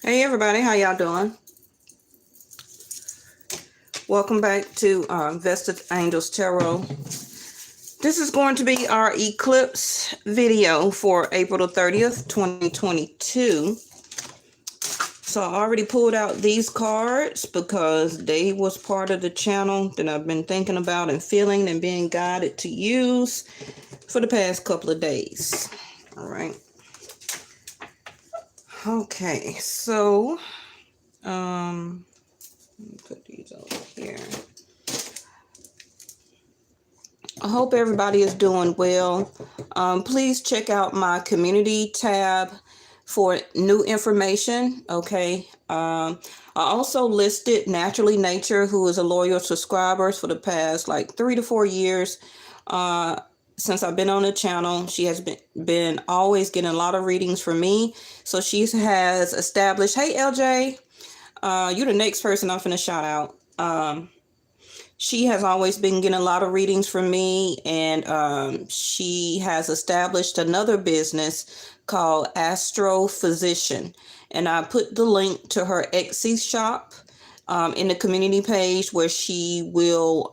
Hey everybody, how y'all doing? Welcome back to Vestaangelstarot. This is going to be our eclipse video for April the 30th, 2022. So I already pulled out these cards because they was part of the channel that I've been thinking about and feeling and being guided to use for the past couple of days. All right. Okay, so let me put these over here. I hope everybody is doing well. Please check out my community tab for new information. Okay. I also listed Naturally Nature, who is a loyal subscriber for the past like 3 to 4 years. Since I've been on the channel, she has been always getting a lot of readings from me. So she has established, hey LJ, you're the next person I'm finna shout out. She has always been getting a lot of readings from me, and she has established another business called Astrophysician. And I put the link to her Etsy shop in the community page where she will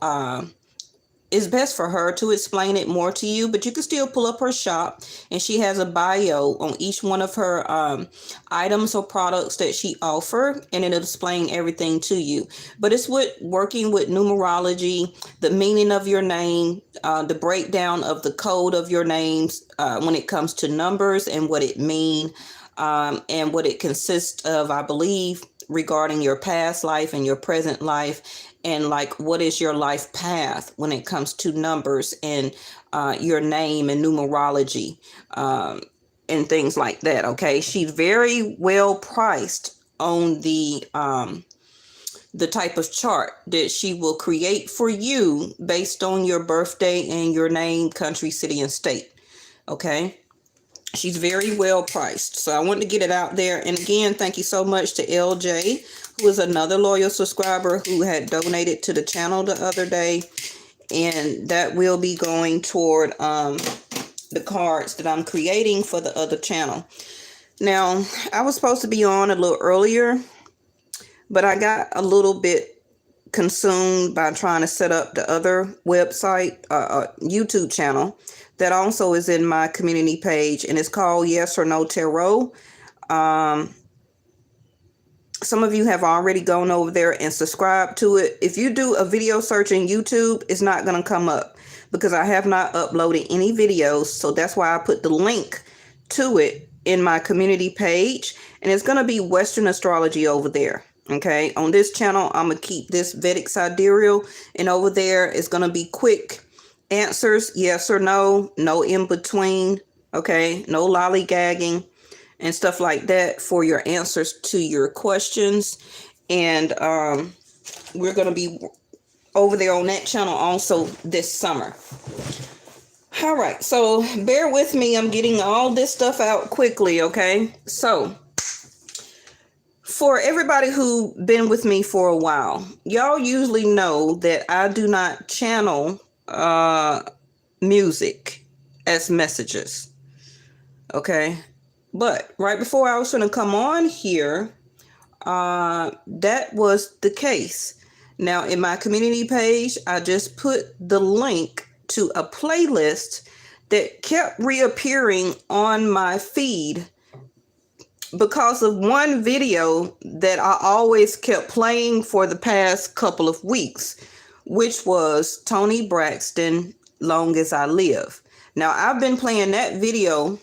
it's best for her to explain it more to you, but you can still pull up her shop, and she has a bio on each one of her items or products that she offer, and it'll explain everything to you. But it's working with numerology, the meaning of your name, the breakdown of the code of your names when it comes to numbers and what it means, and what it consists of, I believe, regarding your past life and your present life, and like what is your life path when it comes to numbers and your name and numerology and things like that. Okay, she's very well priced on the type of chart that she will create for you based on your birthday and your name, country, city, and state. Okay. She's very well priced. So I want to get it out there. And again, thank you so much to LJ, who is another loyal subscriber who had donated to the channel the other day. And that will be going toward the cards that I'm creating for the other channel. Now, I was supposed to be on a little earlier, but I got a little bit consumed by trying to set up the other website, YouTube channel that also is in my community page, and it's called Yes or No Tarot. Some of you have already gone over there and subscribed to it. If you do a video search in YouTube, it's not going to come up because I have not uploaded any videos. So that's why I put the link to it in my community page, and it's going to be Western astrology over there. Okay, on this channel, I'm going to keep this Vedic sidereal, and over there it's going to be quick answers, yes or no, no in between. Okay, no lollygagging and stuff like that for your answers to your questions. And we're going to be over there on that channel also this summer. All right, so bear with me. I'm getting all this stuff out quickly, okay? So for everybody who been with me for a while, y'all usually know that I do not channel music as messages. Okay. But right before I was going to come on here, that was the case. Now in my community page, I just put the link to a playlist that kept reappearing on my feed because of one video that I always kept playing for the past couple of weeks, which was Toni Braxton, Long as I Live. Now, I've been playing that video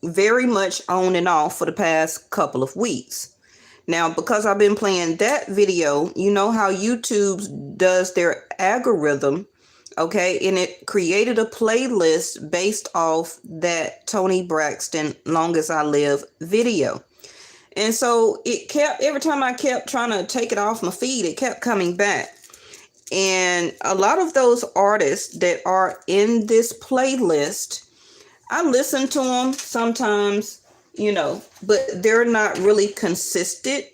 very much on and off for the past couple of weeks. Now, because I've been playing that video, you know how YouTube does their algorithm, okay? And it created a playlist based off that Toni Braxton, Long as I Live video. And so it kept, every time I kept trying to take it off my feed, it kept coming back. And a lot of those artists that are in this playlist, I listen to them sometimes, you know, but they're not really consistent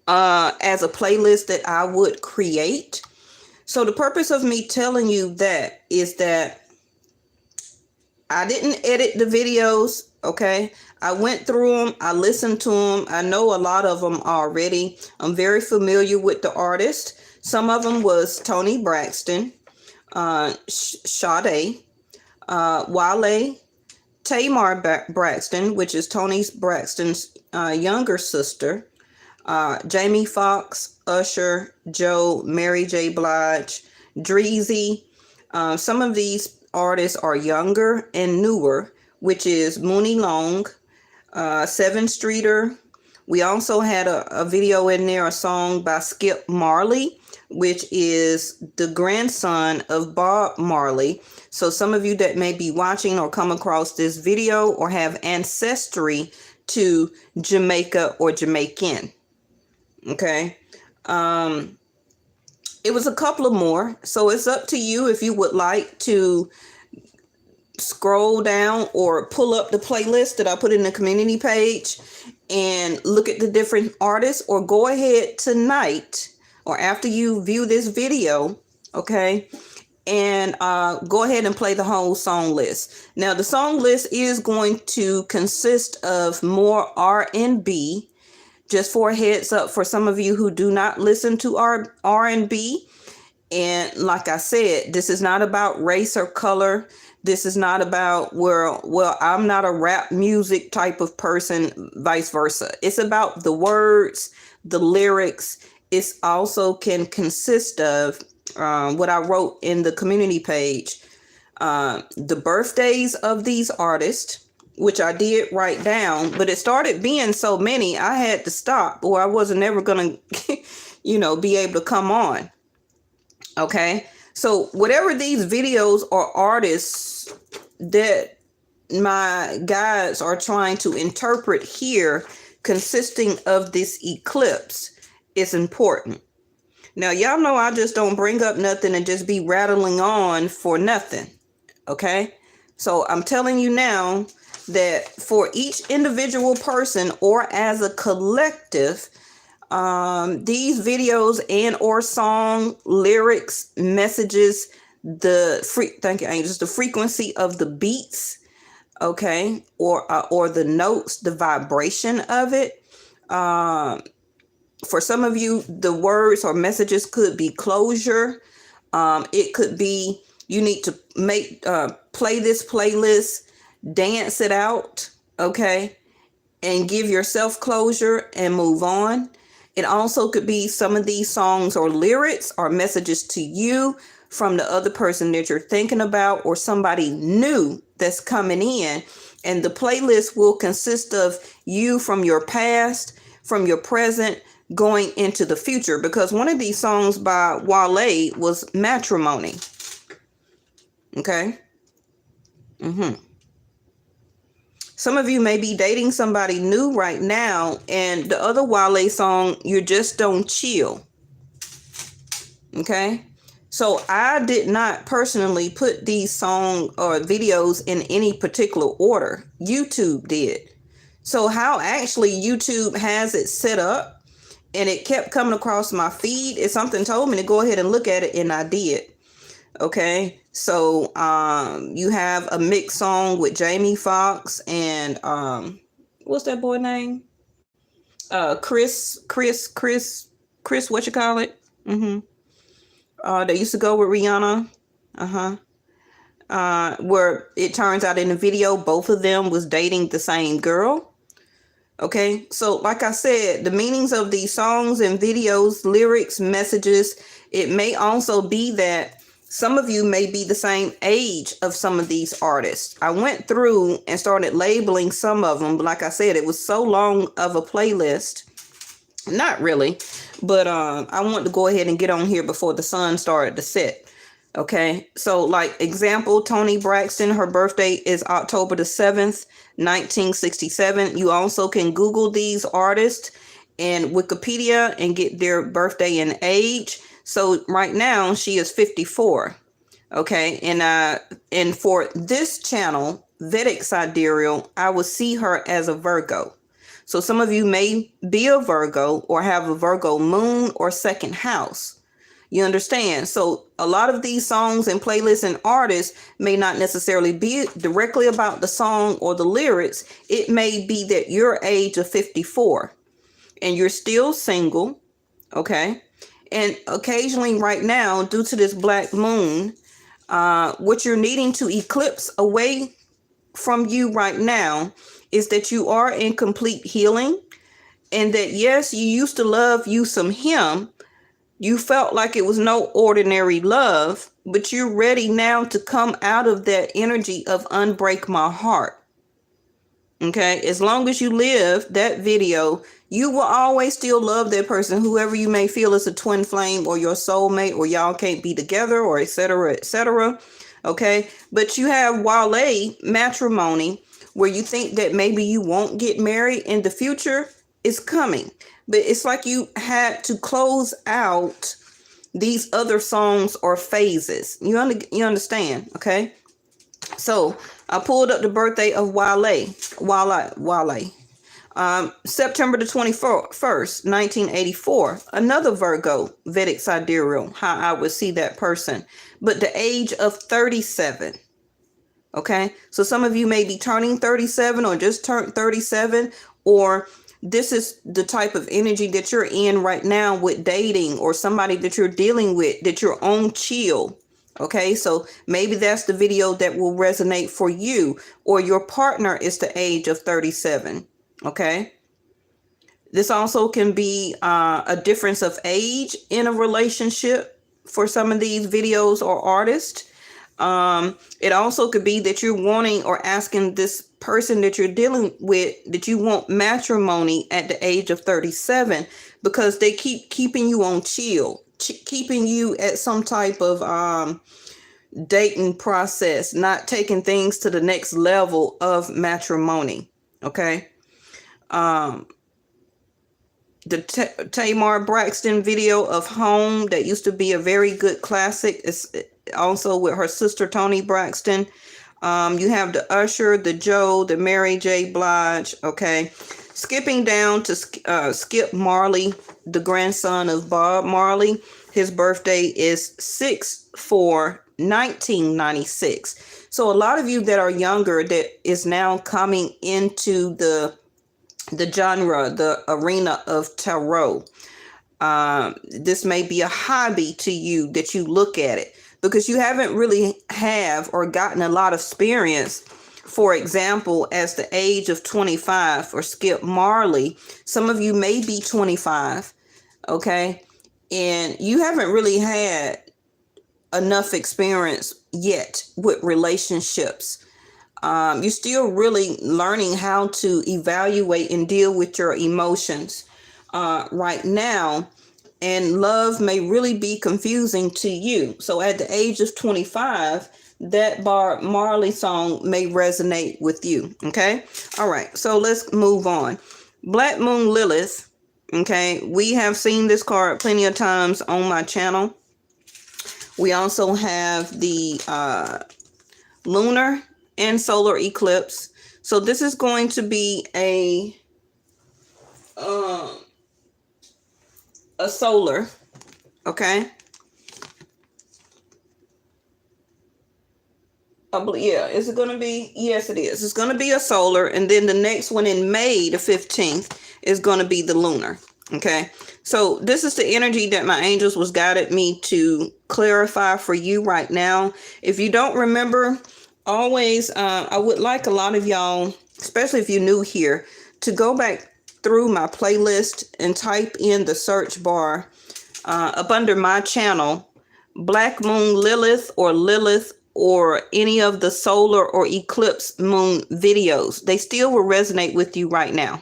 as a playlist that I would create. So the purpose of me telling you that is that I didn't edit the videos, okay? I went through them. I listened to them. I know a lot of them already. I'm very familiar with the artist. Some of them was Toni Braxton, Sade, Wale, Tamar Braxton, which is Toni Braxton's younger sister, Jamie Foxx, Usher, Joe, Mary J. Blige, Dreezy. Some of these artists are younger and newer, which is Mooney Long, Seven Streeter. We also had a video in there, a song by Skip Marley, which is the grandson of Bob Marley. So some of you that may be watching or come across this video or have ancestry to Jamaica or Jamaican. Okay. It was a couple of more. So it's up to you if you would like to scroll down or pull up the playlist that I put in the community page and look at the different artists, or go ahead tonight or after you view this video, okay, and go ahead and play the whole song list. Now, the song list is going to consist of more R&B, just for a heads up for some of you who do not listen to R&B. And like I said, this is not about race or color. This is not about, well, I'm not a rap music type of person, vice versa. It's about the words, the lyrics. It also can consist of what I wrote in the community page, the birthdays of these artists, which I did write down, but it started being so many, I had to stop, or I wasn't ever going to, be able to come on. Okay. So whatever these videos or artists that my guides are trying to interpret here, consisting of this eclipse, is important. Now, y'all know I just don't bring up nothing and just be rattling on for nothing. Okay. So I'm telling you now that for each individual person or as a collective, these videos and or song lyrics, messages, thank you, angels, the frequency of the beats, okay, or the notes, the vibration of it. For some of you, the words or messages could be closure. It could be you need to play this playlist, dance it out, okay, and give yourself closure and move on. It also could be some of these songs or lyrics or messages to you from the other person that you're thinking about, or somebody new that's coming in. And the playlist will consist of you from your past, from your present, going into the future. Because one of these songs by Wale was Matrimony. Okay. Some of you may be dating somebody new right now, and the other Wale song, You Just Don't Chill. Okay. So I did not personally put these songs or videos in any particular order. YouTube did. So how actually YouTube has it set up, and it kept coming across my feed, if something told me to go ahead and look at it, and I did. Okay. So you have a mixed song with Jamie Foxx and what's that boy name? Chris, what you call it? They used to go with Rihanna. Where it turns out in the video, both of them was dating the same girl. Okay. So like I said, the meanings of these songs and videos, lyrics, messages, it may also be that some of you may be the same age of some of these artists. I went through and started labeling some of them, but like I said, it was so long of a playlist. Not really, but I want to go ahead and get on here before the sun started to set. Okay, so like example, Toni Braxton, her birthday is October the 7th, 1967. You also can Google these artists and Wikipedia and get their birthday and age. So right now she is 54. Okay. And for this channel, Vedic Sidereal, I will see her as a Virgo. So some of you may be a Virgo or have a Virgo moon or second house. You understand? So a lot of these songs and playlists and artists may not necessarily be directly about the song or the lyrics. It may be that your age of 54 and you're still single, okay? And occasionally right now, due to this black moon, what you're needing to eclipse away from you right now is that you are in complete healing, and that yes, you used to love you some him. You felt like it was no ordinary love, but you're ready now to come out of that energy of unbreak my heart. Okay, as long as you live that video, you will always still love that person, whoever you may feel is a twin flame or your soulmate, or y'all can't be together, or etc., etc. Okay, but you have Wale matrimony, where you think that maybe you won't get married in the future. Is coming, but it's like you had to close out these other songs or phases. You understand? Okay, so I pulled up the birthday of Wale. September the 21st, 1984. Another Virgo, Vedic sidereal, how I would see that person. But the age of 37. Okay, so some of you may be turning 37 or just turned 37, or this is the type of energy that you're in right now with dating, or somebody that you're dealing with, that you're on chill. Okay, so maybe that's the video that will resonate for you, or your partner is the age of 37. Okay, this also can be a difference of age in a relationship for some of these videos or artists. It also could be that you're wanting or asking this person that you're dealing with that you want matrimony at the age of 37, because they keep keeping you on chill, keeping you at some type of dating process, not taking things to the next level of matrimony. Okay. The Tamar Braxton video of Home, that used to be a very good classic. It's also with her sister Toni Braxton. You have the Usher, the Joe, the Mary J. Blige. Okay, skipping down to Skip Marley, the grandson of Bob Marley. His birthday is 6/4/1996. So a lot of you that are younger, that is now coming into the genre, the arena of tarot. This may be a hobby to you, that you look at it because you haven't really have or gotten a lot of experience. For example, as the age of 25 for Skip Marley, some of you may be 25, okay, and you haven't really had enough experience yet with relationships. You're still really learning how to evaluate and deal with your emotions right now. And love may really be confusing to you. So at the age of 25, that Bob Marley song may resonate with you. Okay. All right. So let's move on. Black Moon Lilith. Okay. We have seen this card plenty of times on my channel. We also have the lunar and solar eclipse. So this is going to be a solar, okay? Yeah, is it going to be? Yes, it is. It's going to be a solar, and then the next one in May the 15th is going to be the lunar, okay? So this is the energy that my angels was guided me to clarify for you right now. If you don't remember, always, I would like a lot of y'all, especially if you're new here, to go back through my playlist and type in the search bar up under my channel, Black Moon Lilith or any of the solar or eclipse moon videos. They still will resonate with you right now.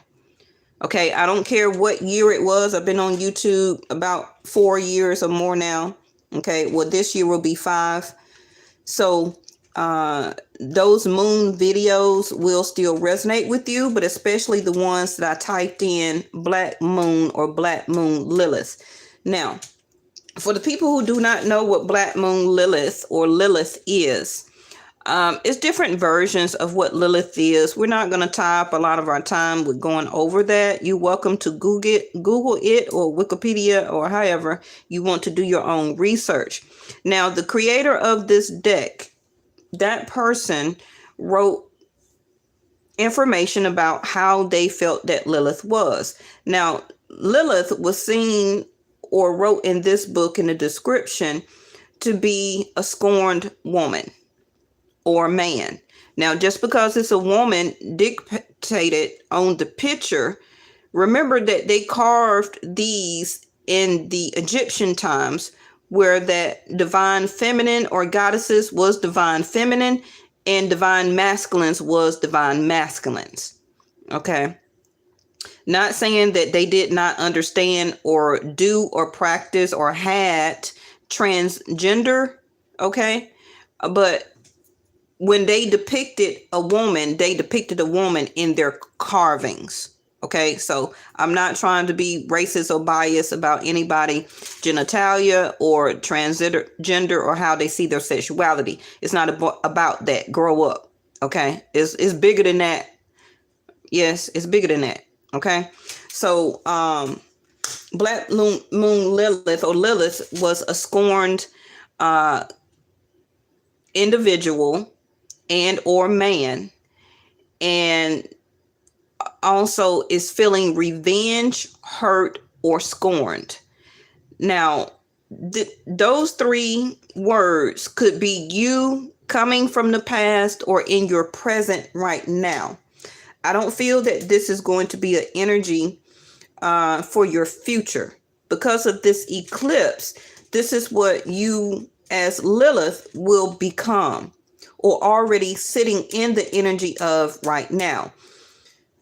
Okay, I don't care what year it was. I've been on YouTube about 4 years or more now. Okay, well, this year will be 5. So those moon videos will still resonate with you, but especially the ones that I typed in Black Moon or Black Moon Lilith. Now, for the people who do not know what Black Moon Lilith or Lilith is, It's different versions of what Lilith is. We're not going to tie up a lot of our time with going over that. You're welcome to Google it or Wikipedia or however you want to do your own research. Now, the creator of this deck, that person wrote information about how they felt that Lilith was. Now, Lilith was seen or wrote in this book in the description to be a scorned woman or man. Now, just because it's a woman dictated on the picture, remember that they carved these in the Egyptian times, where that divine feminine or goddesses was divine feminine and divine masculines was divine masculines. Okay. Not saying that they did not understand or do or practice or had transgender. Okay. But when they depicted a woman in their carvings. Okay, so I'm not trying to be racist or biased about anybody genitalia or transgender or how they see their sexuality. It's not about that. Grow up. Okay, it's bigger than that. Yes, it's bigger than that. Okay, so Black Moon Lilith or Lilith was a scorned individual and or man, and also is feeling revenge, hurt, or scorned. Now, those three words could be you coming from the past or in your present right now. I don't feel that this is going to be an energy for your future. Because of this eclipse, this is what you as Lilith will become, or already sitting in the energy of right now.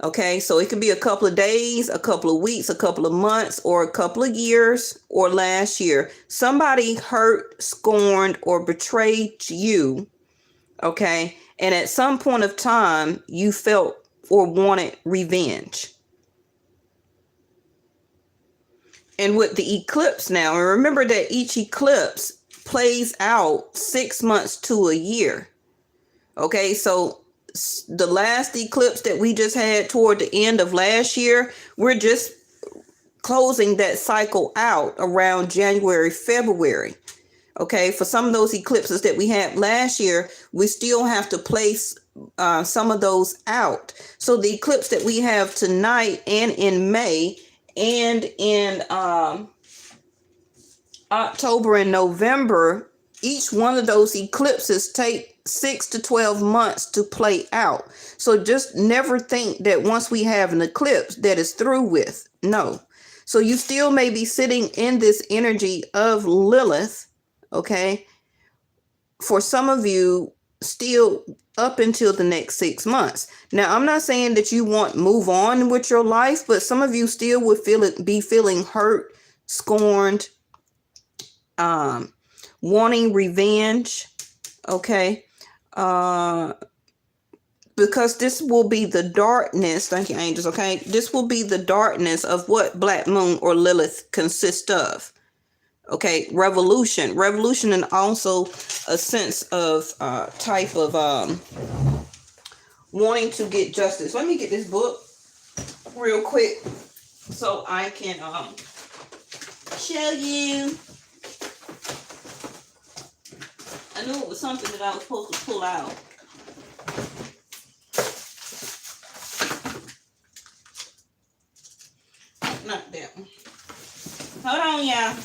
Okay, so it could be a couple of days, a couple of weeks, a couple of months, or a couple of years, or last year. Somebody hurt, scorned, or betrayed you. Okay, and at some point of time, you felt or wanted revenge. And with the eclipse now, and remember that each eclipse plays out 6 months to a year. Okay, so the last eclipse that we just had toward the end of last year, we're just closing that cycle out around January, February. Okay, for some of those eclipses that we had last year, we still have to place some of those out. So the eclipse that we have tonight and in May and in October and November, each one of those eclipses take 6 to 12 months to play out. So just never think that once we have an eclipse that is through with. No. So you still may be sitting in this energy of Lilith, okay, for some of you still up until the next 6 months. Now, I'm not saying that you want to move on with your life, but some of you still would be feeling hurt, scorned, wanting revenge. Okay. Because this will be the darkness. Thank you, angels. Okay. This will be the darkness of what Black Moon or Lilith consists of. Okay. Revolution, and also a sense of type of wanting to get justice. Let me get this book real quick so I can show you. I knew it was something that I was supposed to pull out. Not that one. Hold on, y'all.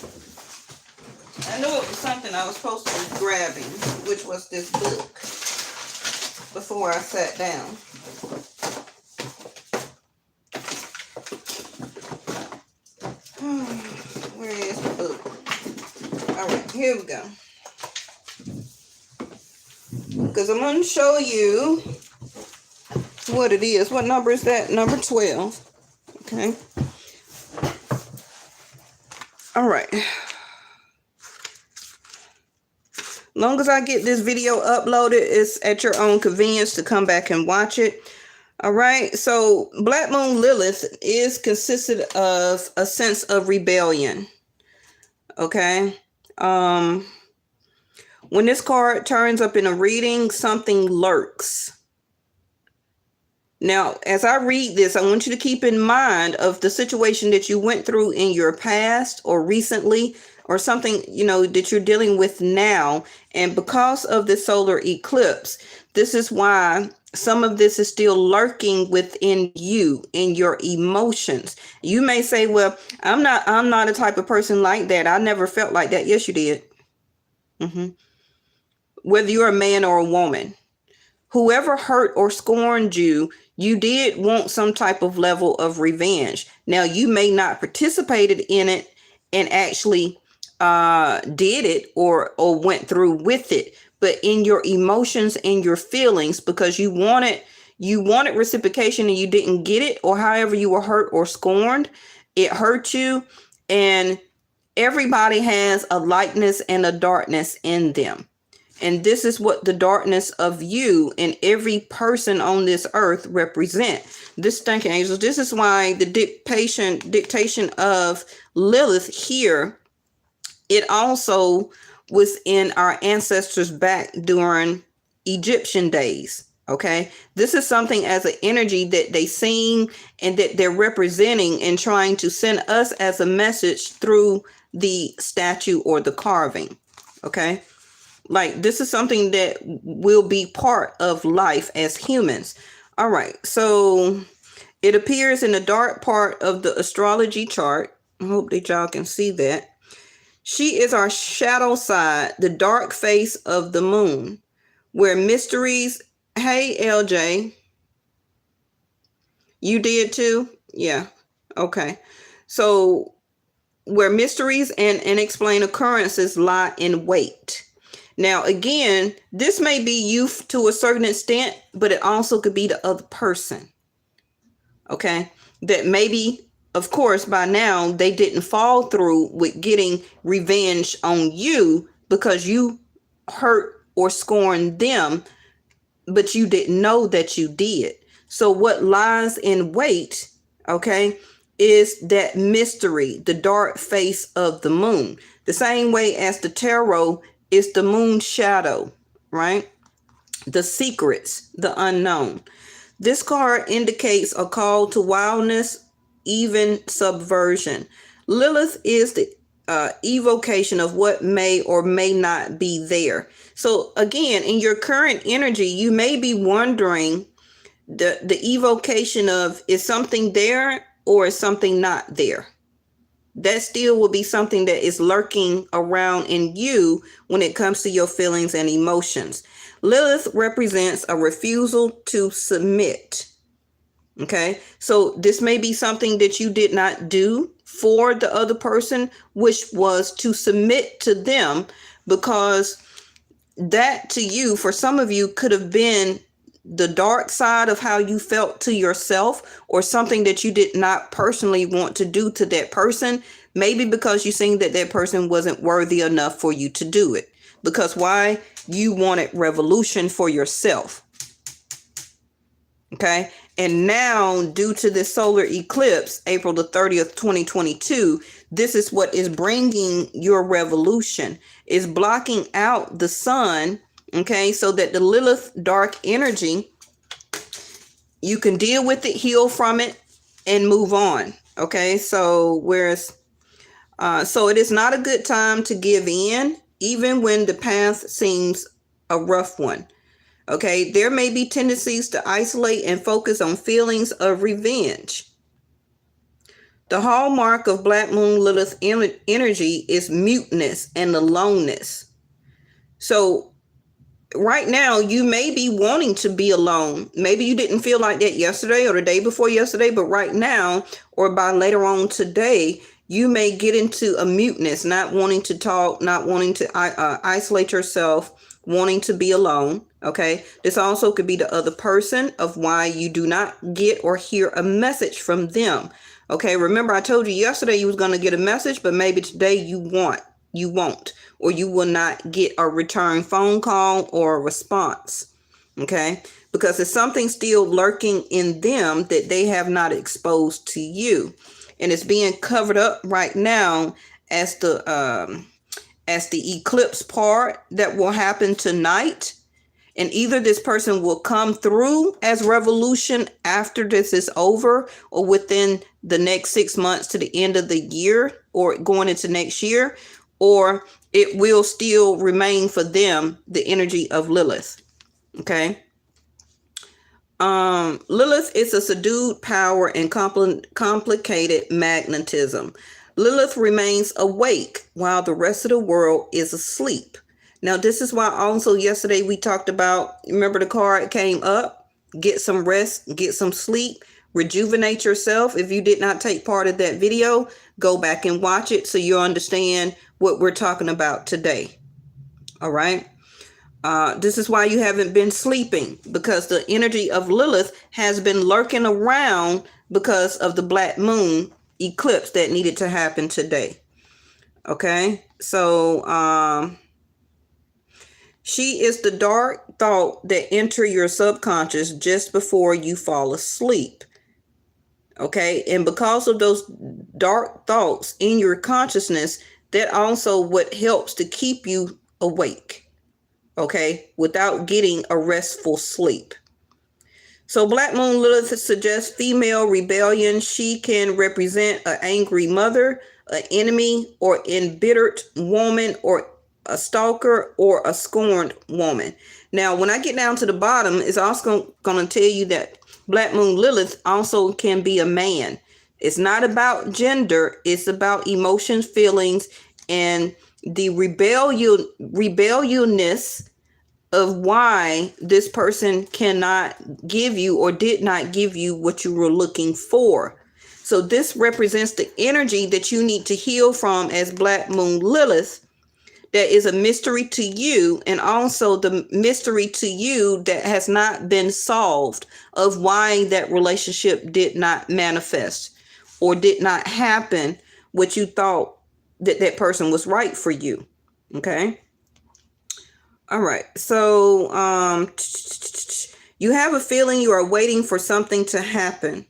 I knew it was something I was supposed to be grabbing, which was this book, before I sat down. Where is the book? All right, here we go. Because I'm going to show you what it is. What number is that? Number 12. Okay. All right. Long as I get this video uploaded, it's at your own convenience to come back and watch it. All right. So Black Moon Lilith is consisted of a sense of rebellion. Okay. When this card turns up in a reading, something lurks. Now, as I read this, I want you to keep in mind of the situation that you went through in your past or recently, or something, that you're dealing with now. And because of the solar eclipse, this is why some of this is still lurking within you, in your emotions. You may say, well, I'm not a type of person like that. I never felt like that. Yes, you did. Whether you're a man or a woman, whoever hurt or scorned you, you did want some type of level of revenge. Now, you may not participated in it and actually did it or went through with it, but in your emotions and your feelings, because you wanted reciprocation and you didn't get it, or however you were hurt or scorned, it hurt you. And everybody has a lightness and a darkness in them. And this is what the darkness of you and every person on this earth represent. This thinking angels, this is why the dictation of Lilith here, it also was in our ancestors back during Egyptian days. Okay, this is something as an energy that they seen and that they're representing and trying to send us as a message through the statue or the carving. Okay, like this is something that will be part of life as humans. All right, so it appears in the dark part of the astrology chart. I hope that y'all can see that. She is our shadow side, the dark face of the moon, where mysteries. Hey, LJ. You did too? Yeah. Okay. So where mysteries and unexplained occurrences lie in wait. Now, again, this may be you to a certain extent, but it also could be the other person. Okay. That maybe, of course, by now they didn't fall through with getting revenge on you because you hurt or scorned them, but you didn't know that you did. So what lies in wait, okay, is that mystery, the dark face of the moon. The same way as the tarot is the moon shadow, right? The secrets, the unknown. This card indicates a call to wildness, even subversion. Lilith is the evocation of what may or may not be there. So again, in your current energy, you may be wondering the evocation of, is something there or is something not there? That still will be something that is lurking around in you when it comes to your feelings and emotions. Lilith represents a refusal to submit. Okay, so this may be something that you did not do for the other person, which was to submit to them, because that to you, for some of you, could have been the dark side of how you felt to yourself, or something that you did not personally want to do to that person. Maybe because you seen that that person wasn't worthy enough for you to do it. Because why? You wanted revolution for yourself. Okay. And now, due to this solar eclipse, April the 30th, 2022, this is what is bringing your revolution, is blocking out the sun. Okay. So that the Lilith dark energy, you can deal with it, heal from it, and move on. Okay. So so it is not a good time to give in, even when the path seems a rough one. Okay, there may be tendencies to isolate and focus on feelings of revenge. The hallmark of Black Moon Lilith energy is muteness and aloneness. So right now, you may be wanting to be alone. Maybe you didn't feel like that yesterday or the day before yesterday, but right now, or by later on today, you may get into a muteness, not wanting to talk, not wanting to isolate yourself, wanting to be alone. Okay, this also could be the other person of why you do not get or hear a message from them. Okay, remember I told you yesterday you was going to get a message, but maybe today you won't, or you will not get a return phone call or a response. Okay, because there's something still lurking in them that they have not exposed to you, and it's being covered up right now as the as the eclipse part that will happen tonight. And either this person will come through as revolution after this is over, or within the next 6 months to the end of the year, or going into next year, or it will still remain for them the energy of Lilith. Okay. Lilith is a subdued power and complicated magnetism. Lilith remains awake while the rest of the world is asleep. Now, this is why also yesterday we talked about, remember the card came up, get some rest, get some sleep, rejuvenate yourself. If you did not take part of that video, go back and watch it so you understand what we're talking about today. All right. This is why you haven't been sleeping, because the energy of Lilith has been lurking around because of the black moon eclipse that needed to happen today. Okay, so she is the dark thought that enter your subconscious just before you fall asleep. Okay, and because of those dark thoughts in your consciousness, that also what helps to keep you awake. Okay, without getting a restful sleep. So Black Moon Lilith suggests female rebellion. She can represent an angry mother, an enemy, or embittered woman, or a stalker, or a scorned woman. Now, when I get down to the bottom, it's also going to tell you that Black Moon Lilith also can be a man. It's not about gender. It's about emotions, feelings, and the rebelliousness of why this person cannot give you or did not give you what you were looking for. So this represents the energy that you need to heal from as Black Moon Lilith. That is a mystery to you, and also the mystery to you that has not been solved of why that relationship did not manifest or did not happen what you thought that that person was right for you. Okay. All right. So you have a feeling you are waiting for something to happen,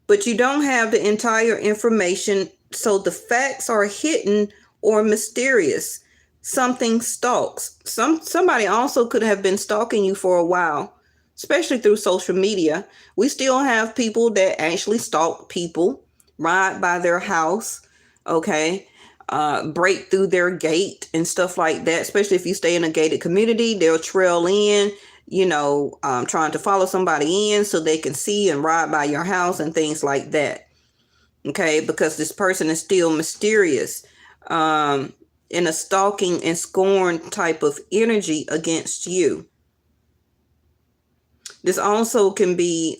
but you don't have the entire information. So the facts are hidden or mysterious. Something stalks. Somebody also could have been stalking you for a while, especially through social media. We still have people that actually stalk people, ride by their house. Okay. Break through their gate and stuff like that, especially if you stay in a gated community. They'll trail in, trying to follow somebody in so they can see and ride by your house and things like that. Okay, because this person is still mysterious, in a stalking and scorn type of energy against you. This also can be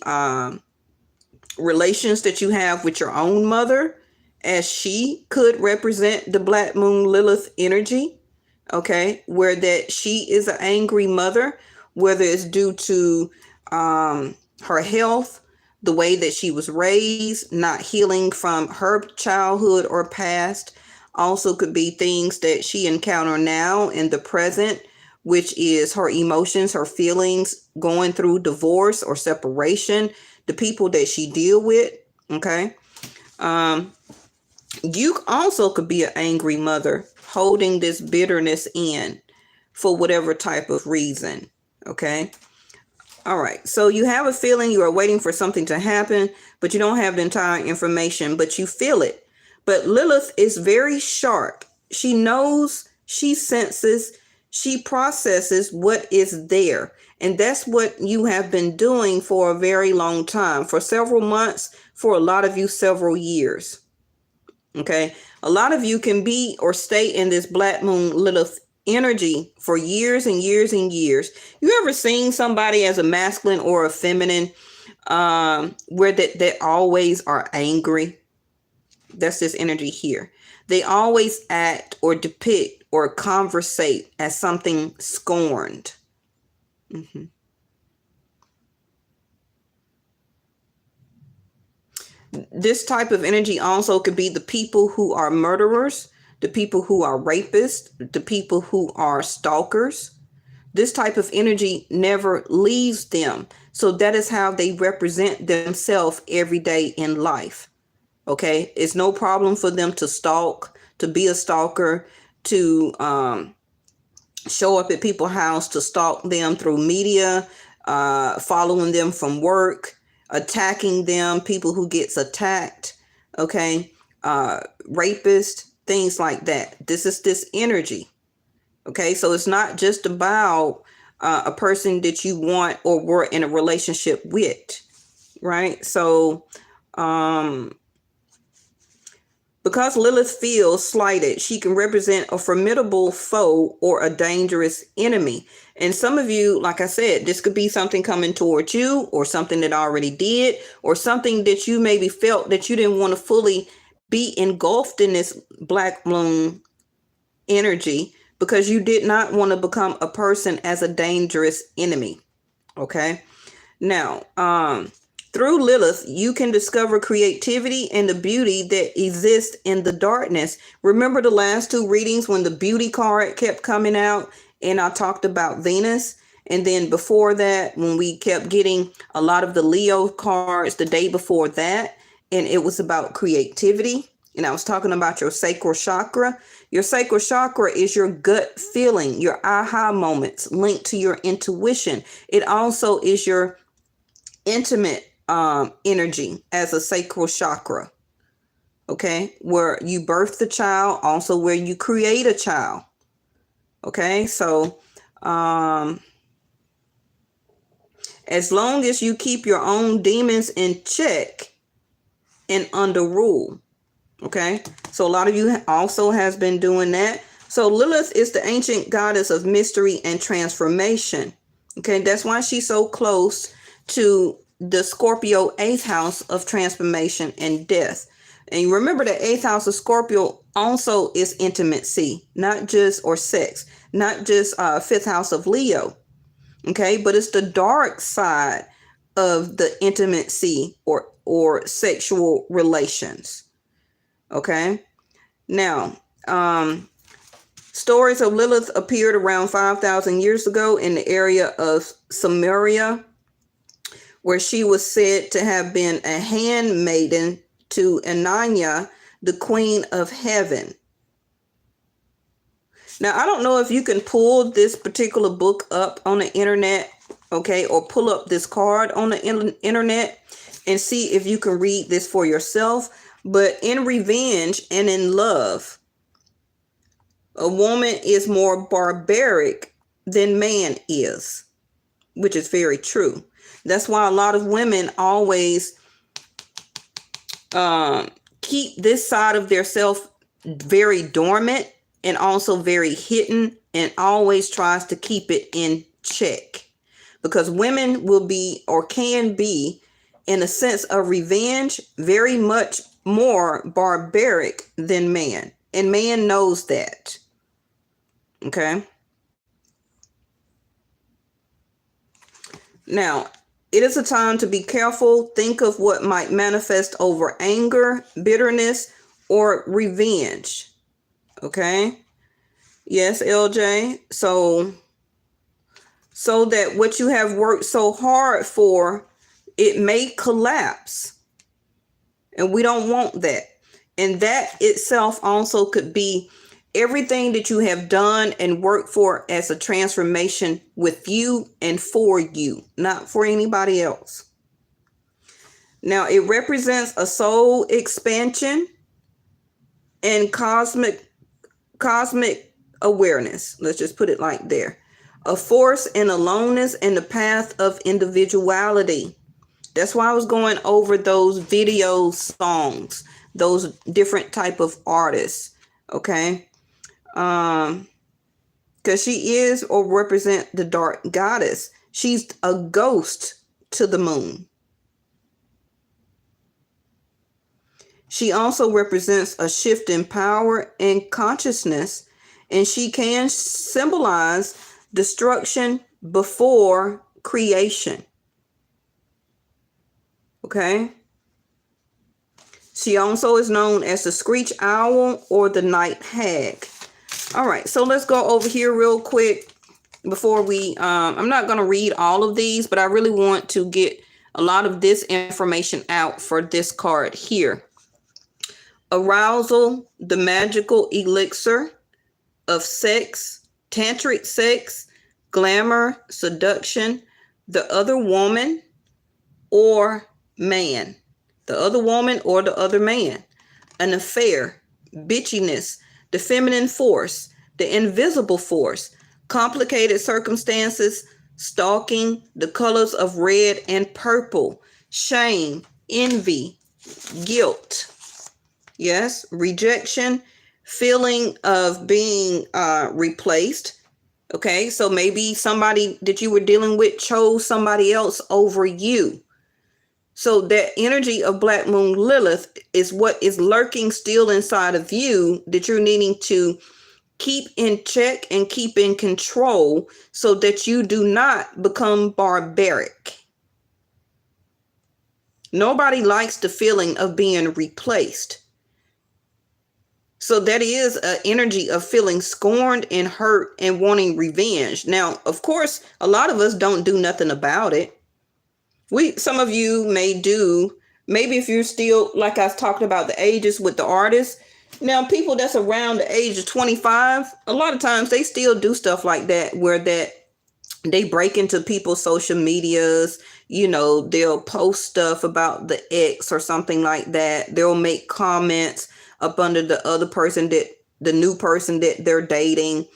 relations that you have with your own mother, as she could represent the Black Moon Lilith energy, okay, where that she is an angry mother, whether it's due to her health, the way that she was raised, not healing from her childhood or past. Also could be things that she encounter now in the present, which is her emotions, her feelings, going through divorce or separation, the people that she deal with, okay. You also could be an angry mother holding this bitterness in for whatever type of reason. Okay. All right. So you have a feeling you are waiting for something to happen, but you don't have the entire information, but you feel it. But Lilith is very sharp. She knows, she senses, she processes what is there. And that's what you have been doing for a very long time, for several months, for a lot of you, several years. Okay, a lot of you can be or stay in this Black Moon Lilith energy for years and years and years. You ever seen somebody as a masculine or a feminine where they always are angry? That's this energy here. They always act or depict or conversate as something scorned. Mm-hmm. This type of energy also could be the people who are murderers, the people who are rapists, the people who are stalkers. This type of energy never leaves them. So that is how they represent themselves every day in life. Okay, it's no problem for them to stalk, to be a stalker, to show up at people's house, to stalk them through media, following them from work, attacking them, people who gets attacked, okay, rapists, things like that. This is this energy, okay? So it's not just about a person that you want or were in a relationship with, right? So because Lilith feels slighted, she can represent a formidable foe or a dangerous enemy. And some of you, like I said, this could be something coming towards you, or something that already did, or something that you maybe felt that you didn't want to fully be engulfed in this black moon energy, because you did not want to become a person as a dangerous enemy. Okay. Now, through Lilith, you can discover creativity and the beauty that exists in the darkness. Remember the last two readings when the beauty card kept coming out and I talked about Venus? And then before that, when we kept getting a lot of the Leo cards the day before that, and it was about creativity. And I was talking about your sacral chakra. Your sacral chakra is your gut feeling, your aha moments linked to your intuition. It also is your intimate energy as a sacral chakra. Okay, where you birth the child, also where you create a child. Okay, so as long as you keep your own demons in check and under rule. Okay, so a lot of you also has been doing that. So Lilith is the ancient goddess of mystery and transformation. Okay, that's why she's so close to the Scorpio 8th house of transformation and death. And you remember the 8th house of Scorpio also is intimacy, not just, or sex, not just 5th house of Leo. Okay, but it's the dark side of the intimacy or sexual relations. Okay, now stories of Lilith appeared around 5,000 years ago in the area of Samaria, where she was said to have been a handmaiden to Ananya, the queen of heaven. Now, I don't know if you can pull this particular book up on the internet, okay, or pull up this card on the internet and see if you can read this for yourself. But in revenge and in love, a woman is more barbaric than man is, which is very true. That's why a lot of women always keep this side of their self very dormant and also very hidden, and always tries to keep it in check, because women will be, or can be, in a sense of revenge, very much more barbaric than man, and man knows that. Okay, now it is a time to be careful. Think of what might manifest over anger, bitterness, or revenge. Okay, yes, LJ. So that what you have worked so hard for, it may collapse, and we don't want that. And that itself also could be everything that you have done and worked for as a transformation with you and for you, not for anybody else. Now, it represents a soul expansion and cosmic awareness. Let's just put it like there. A force and aloneness in the path of individuality. That's why I was going over those video songs, those different type of artists. Okay. Because she is or represent the dark goddess. She's a ghost to the moon. She also represents a shift in power and consciousness, and she can symbolize destruction before creation. Okay. She also is known as the screech owl or the night hag. All right, so let's go over here real quick before we, I'm not going to read all of these, but I really want to get a lot of this information out for this card here. Arousal, the magical elixir. of sex, tantric sex, glamour, seduction, the other woman or man, the other woman or the other man, an affair, bitchiness, the feminine force, the invisible force, complicated circumstances, stalking, the colors of red and purple, shame, envy, guilt, yes, rejection, feeling of being replaced. Okay, so maybe somebody that you were dealing with chose somebody else over you. So that energy of Black Moon Lilith is what is lurking still inside of you that you're needing to keep in check and keep in control so that you do not become barbaric. Nobody likes the feeling of being replaced. So that is an energy of feeling scorned and hurt and wanting revenge. Now, of course, a lot of us don't do nothing about it. Some of you may do, maybe if you're still, like I was talking about the ages with the artists. Now, people that's around the age of 25, a lot of times they still do stuff like that, where that they break into people's social medias, they'll post stuff about the ex or something like that. They'll make comments up under the other person, the new person that they're dating.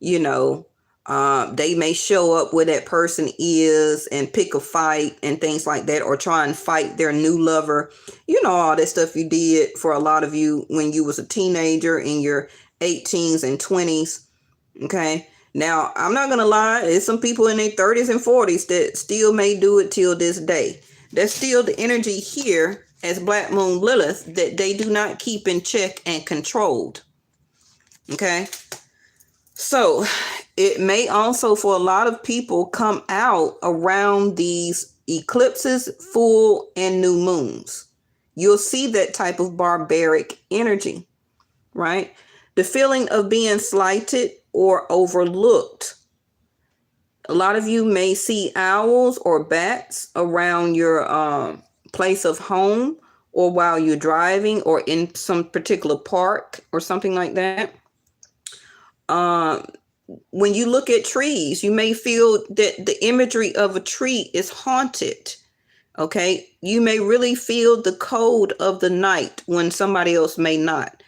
They may show up where that person is and pick a fight and things like that, or try and fight their new lover. All that stuff you did for a lot of you when you was a teenager in your 18s and 20s. Okay. Now, I'm not going to lie. There's some people in their 30s and 40s that still may do it till this day. There's still the energy here as Black Moon Lilith that they do not keep in check and controlled. Okay. So it may also, for a lot of people, come out around these eclipses, full and new moons. You'll see that type of barbaric energy, right? The feeling of being slighted or overlooked. A lot of you may see owls or bats around your place of home, or while you're driving, or in some particular park or something like that. When you look at trees, you may feel that the imagery of a tree is haunted. Okay. You may really feel the cold of the night when somebody else may not.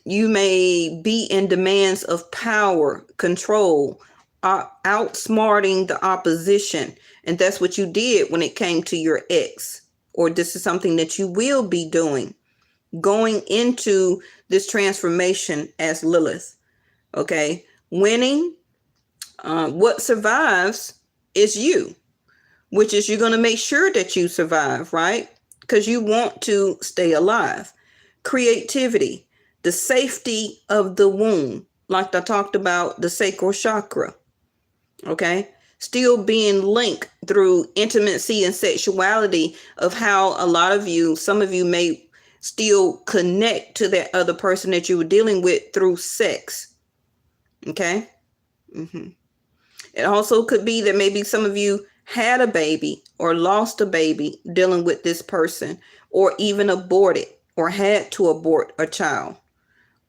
You may be in demands of power, control, outsmarting the opposition. And that's what you did when it came to your ex. Or this is something that you will be doing, going into this transformation as Lilith. Okay. Winning, what survives is you, which is you're going to make sure that you survive, right? Because you want to stay alive. Creativity, the safety of the womb, like I talked about the Sacral Chakra. Okay. Still being linked through intimacy and sexuality, of how a lot of you, some of you may still connect to that other person that you were dealing with through sex. Okay. It also could be that maybe some of you had a baby or lost a baby dealing with this person, or even aborted or had to abort a child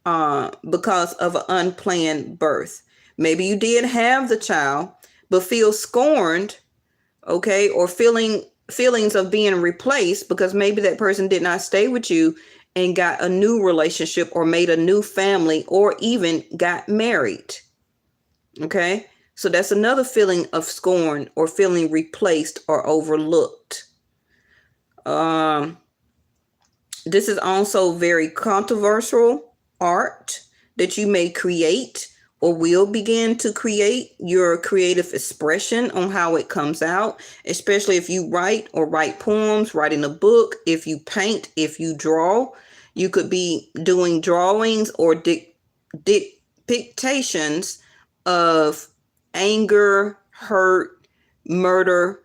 because of an unplanned birth. Maybe you did have the child, but feel scorned, okay, or feelings of being replaced because maybe that person did not stay with you and got a new relationship or made a new family or even got married. Okay. So that's another feeling of scorn or feeling replaced or overlooked. This is also very controversial art that you may create or will begin to create, your creative expression on how it comes out, especially if you write poems, writing a book, if you paint, if you draw. You could be doing drawings or depictions of anger, hurt, murder,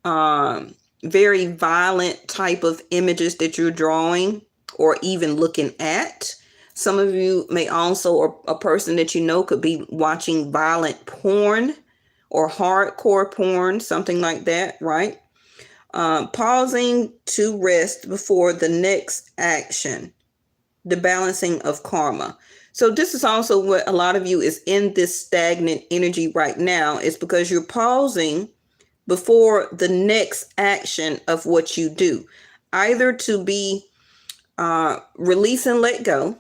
very violent type of images that you're drawing or even looking at. Some of you may also, or a person that you know could be watching violent porn or hardcore porn, something like that, right? Pausing to rest before the next action, the balancing of karma. So this is also what a lot of you is in this stagnant energy right now, is because you're pausing before the next action of what you do, either to be release and let go.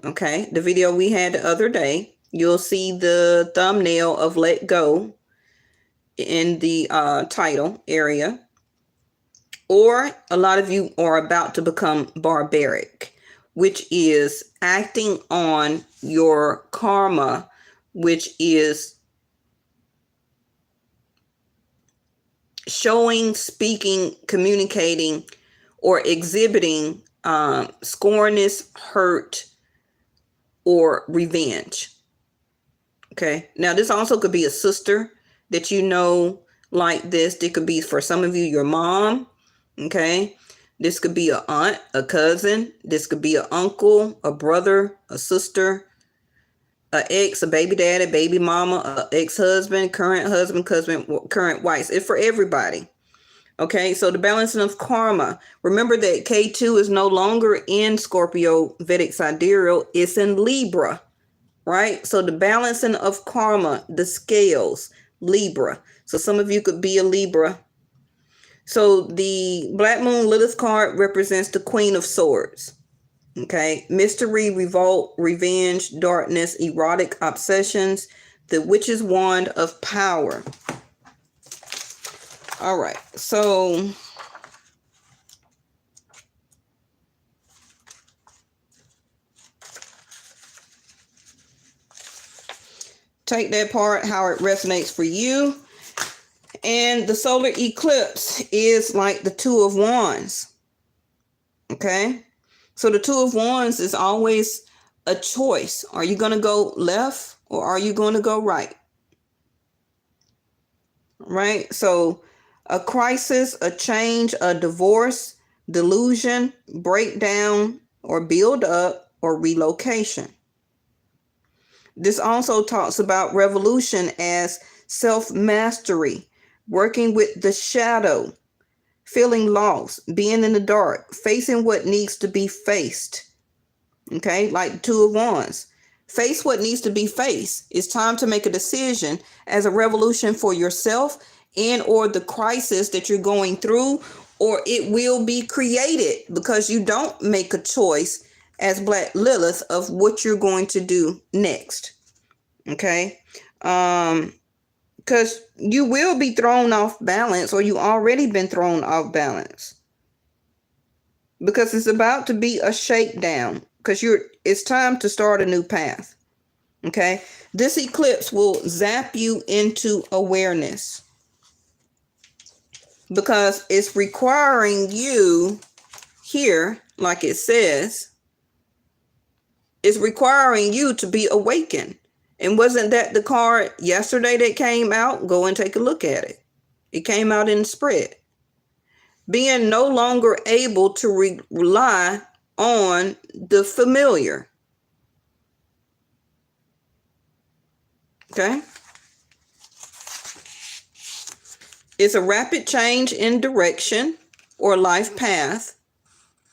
Okay, the video we had the other day, you'll see the thumbnail of let go in the title area. Or a lot of you are about to become barbaric, which is acting on your karma, which is showing, speaking, communicating, or exhibiting scornness, hurt, or revenge. Okay. Now, this also could be a sister that you know like this. It could be, for some of you, your mom. Okay. This could be an aunt, a cousin. This could be an uncle, a brother, a sister, an ex, a baby daddy, baby mama, a ex-husband, current husband, current wife. It's for everybody. Okay, so the balancing of karma. Remember that K2 is no longer in Scorpio Vedic Sidereal. It's in Libra, right? So the balancing of karma, the scales, Libra. So some of you could be a Libra. So the Black Moon Lilith card represents the Queen of Swords. Okay, mystery, revolt, revenge, darkness, erotic obsessions, the Witch's Wand of Power. All right, so take that part how it resonates for you. And the solar eclipse is like the Two of Wands. Okay, so the Two of Wands is always a choice. Are you going to go left or are you going to go right? Right, so a crisis, a change, a divorce, delusion, breakdown, or build up, or relocation. This also talks about revolution as self-mastery, working with the shadow, feeling lost, being in the dark, facing what needs to be faced. Okay, like Two of Wands. Face what needs to be faced. It's time to make a decision as a revolution for yourself and or the crisis that you're going through, or it will be created because you don't make a choice as Black Lilith of what you're going to do next. Okay, because you will be thrown off balance, or you already been thrown off balance, because it's about to be a shakedown, because it's time to start a new path. Okay, this eclipse will zap you into awareness, because it's requiring you here, like it says, it's requiring you to be awakened. And wasn't that the card yesterday that came out? Go and take a look at it. It came out in the spread. Being no longer able to rely on the familiar. Okay. It's a rapid change in direction or life path.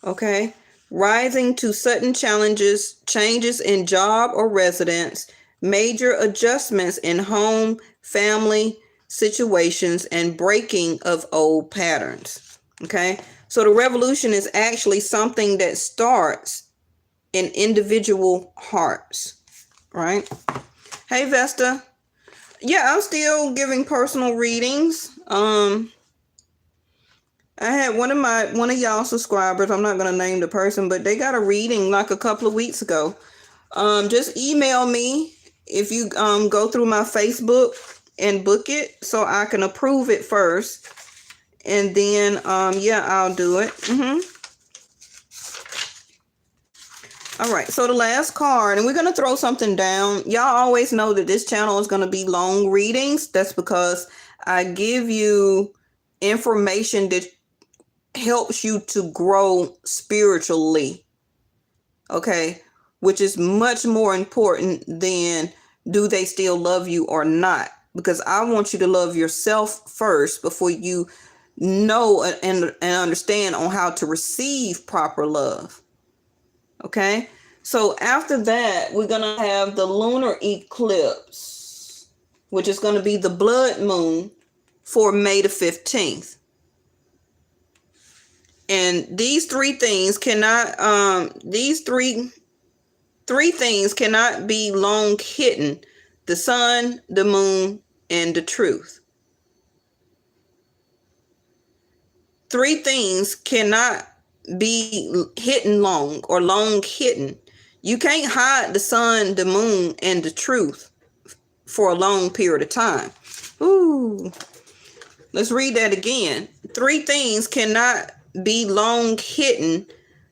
Okay. Rising to sudden challenges, changes in job or residence, major adjustments in home, family situations, and breaking of old patterns. Okay. So the revolution is actually something that starts in individual hearts. Right. Hey, Vesta. Yeah, I'm still giving personal readings. I had one of y'all subscribers, I'm not going to name the person, but they got a reading like a couple of weeks ago. Just email me if you go through my Facebook and book it so I can approve it first. And then, yeah, I'll do it. All right, so the last card, and we're going to throw something down. Y'all always know that this channel is going to be long readings. That's because I give you information that helps you to grow spiritually. Okay, which is much more important than do they still love you or not, because I want you to love yourself first before you know and understand on how to receive proper love. Okay, So after that, we're going to have the lunar eclipse, which is going to be the blood moon for May the 15th. And these three things cannot, three things cannot be long hidden: the sun, the moon, and the truth. Three things cannot be hidden long or long hidden. You can't hide the sun, the moon, and the truth for a long period of time. Ooh. Let's read that again. Three things cannot be long hidden: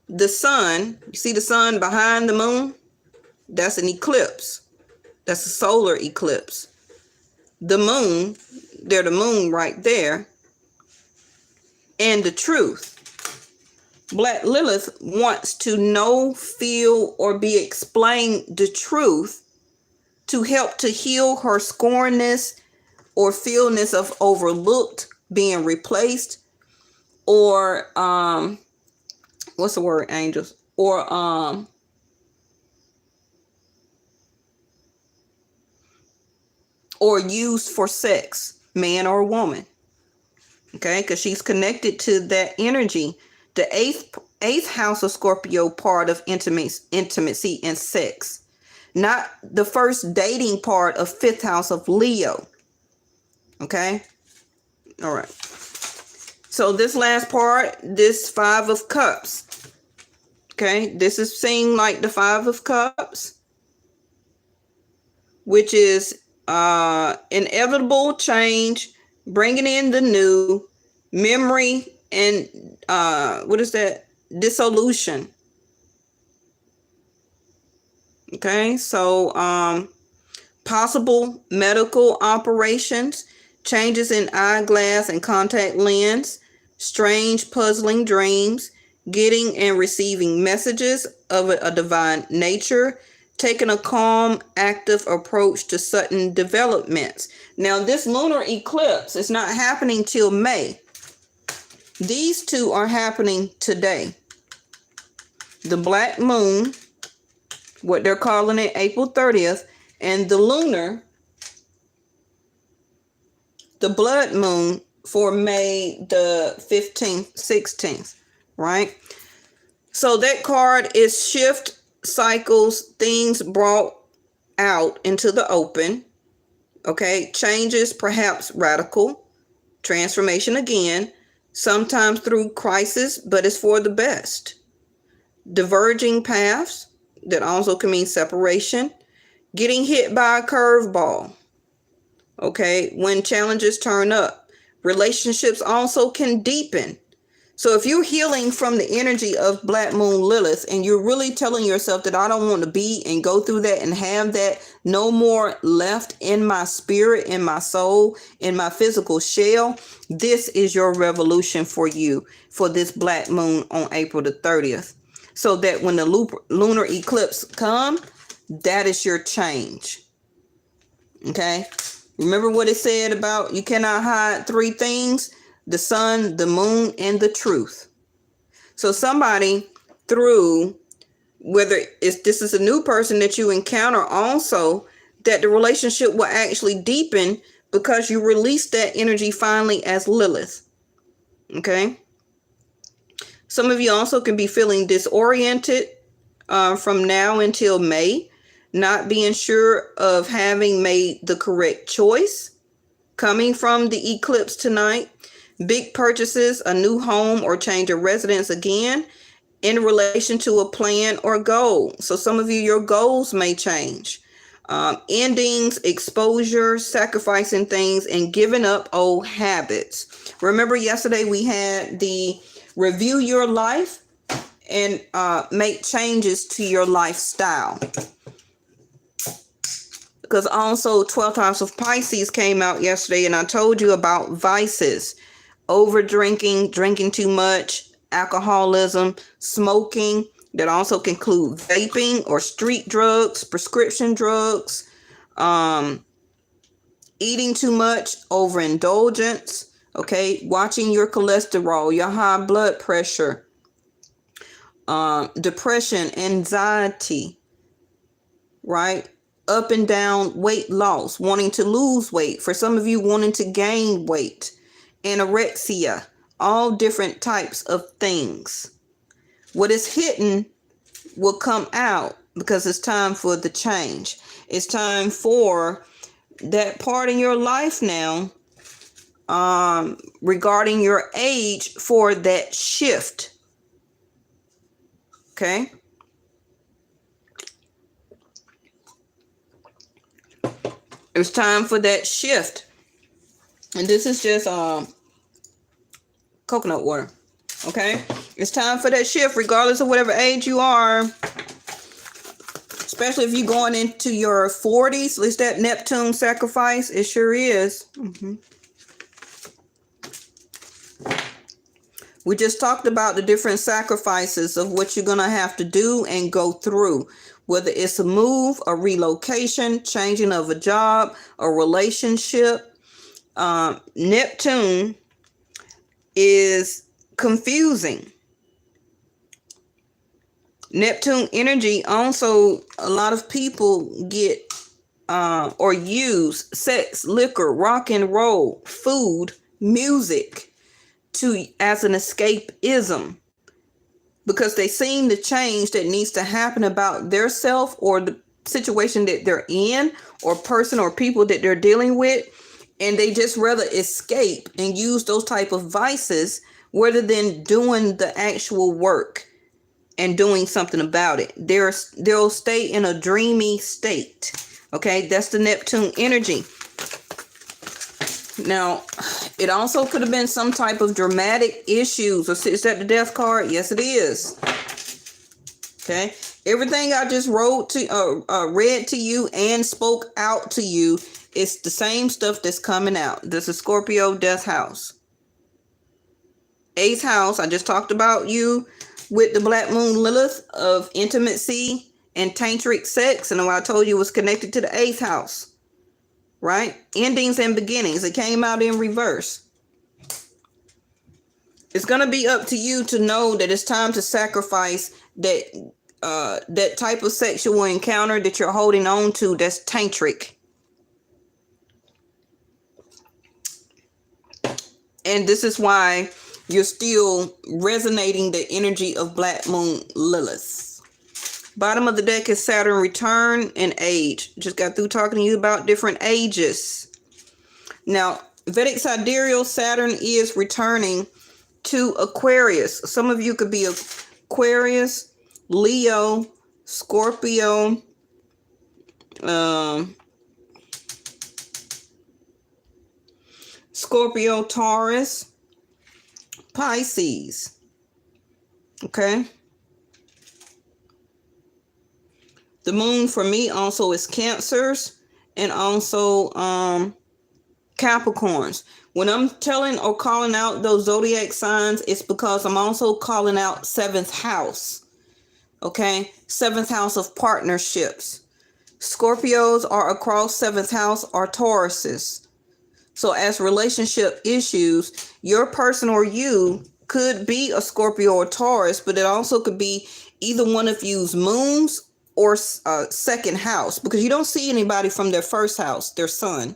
the sun, you see the sun behind the moon? That's an eclipse. That's a solar eclipse. The moon, there's the moon right there. And the truth. Black Lilith wants to know, feel, or be explained the truth to help to heal her scornness or feelness of overlooked, being replaced, or what's the word, angels? Or used for sex, man or woman. Okay, because she's connected to that energy. The eighth house of Scorpio part of intimacy and sex, not the first dating part of fifth house of Leo. Okay, all right. So this last part, this 5 of Cups. Okay, this is seen like the 5 of Cups, which is inevitable change, bringing in the new, memory, and what is that? Dissolution. Okay, so possible medical operations, changes in eyeglass and contact lens, strange puzzling dreams, getting and receiving messages of a divine nature, taking a calm, active approach to sudden developments. Now, this lunar eclipse is not happening till May. These two are happening today. The black moon, what they're calling it, April 30th, and the lunar, the blood moon for May the 15th, 16th, right? So that card is shift, cycles, things brought out into the open, okay? Changes, perhaps radical, transformation again, sometimes through crisis, but it's for the best. Diverging paths, that also can mean separation, getting hit by a curveball, okay? When challenges turn up, relationships also can deepen. So if you're healing from the energy of Black Moon Lilith and you're really telling yourself that I don't want to be and go through that and have that no more left in my spirit, in my soul, in my physical shell, this is your revolution for you for this Black Moon on April the 30th. So that when the lunar eclipse comes, that is your change. Okay? Remember what it said about you cannot hide three things: the sun, the moon, and the truth. So somebody through, whether this is a new person that you encounter also, that the relationship will actually deepen because you release that energy finally as Lilith. Okay? Some of you also can be feeling disoriented from now until May, not being sure of having made the correct choice. Coming from the eclipse tonight, big purchases, a new home or change of residence again in relation to a plan or goal. So some of you, your goals may change. Endings, exposure, sacrificing things, and giving up old habits. Remember yesterday we had the review your life and make changes to your lifestyle. Because also 12th house of Pisces came out yesterday, and I told you about vices, over drinking, drinking too much, alcoholism, smoking. That also can include vaping or street drugs, prescription drugs, eating too much, overindulgence, okay, watching your cholesterol, your high blood pressure, depression, anxiety, right? Up and down weight loss, wanting to lose weight. For some of you, wanting to gain weight, anorexia, all different types of things. What is hidden will come out because it's time for the change. It's time for that part in your life now, regarding your age, for that shift. Okay. It's time for that shift. And this is just coconut water. Okay. It's time for that shift, regardless of whatever age you are. Especially if you're going into your 40s. At least that Neptune sacrifice, it sure is. We just talked about the different sacrifices of what you're going to have to do and go through. Whether it's a move, a relocation, changing of a job, a relationship. Neptune is confusing. Neptune energy also, a lot of people get or use sex, liquor, rock and roll, food, music as an escapism, because they seen the change that needs to happen about their self or the situation that they're in, or person or people that they're dealing with, and they just rather escape and use those type of vices rather than doing the actual work and doing something about it. They'll stay in a dreamy state. Okay, that's the Neptune energy. Now, it also could have been some type of dramatic issues. Is that the death card? Yes, it is. Okay, everything I just read to you and spoke out to you, it's the same stuff that's coming out. This is Scorpio death house. 8th house, I just talked about you with the black moon Lilith of intimacy and tantric sex, and I told you it was connected to the 8th house, right? Endings and beginnings. It came out in reverse. It's going to be up to you to know that it's time to sacrifice that type of sexual encounter that you're holding on to that's tantric. And this is why you're still resonating the energy of black moon Lilith. Bottom of the deck is Saturn return and age. Just got through talking to you about different ages. Now, Vedic sidereal, Saturn is returning to Aquarius. Some of you could be Aquarius, Leo, Scorpio, Taurus, Pisces. Okay. The moon for me also is Cancers and also Capricorns. When I'm telling or calling out those zodiac signs, it's because I'm also calling out 7th house. Okay. 7th house of partnerships. Scorpios are across 7th house are Tauruses. So as relationship issues, your person or you could be a Scorpio or Taurus, but it also could be either one of you's moons or 2nd house, because you don't see anybody from their 1st house, their sun.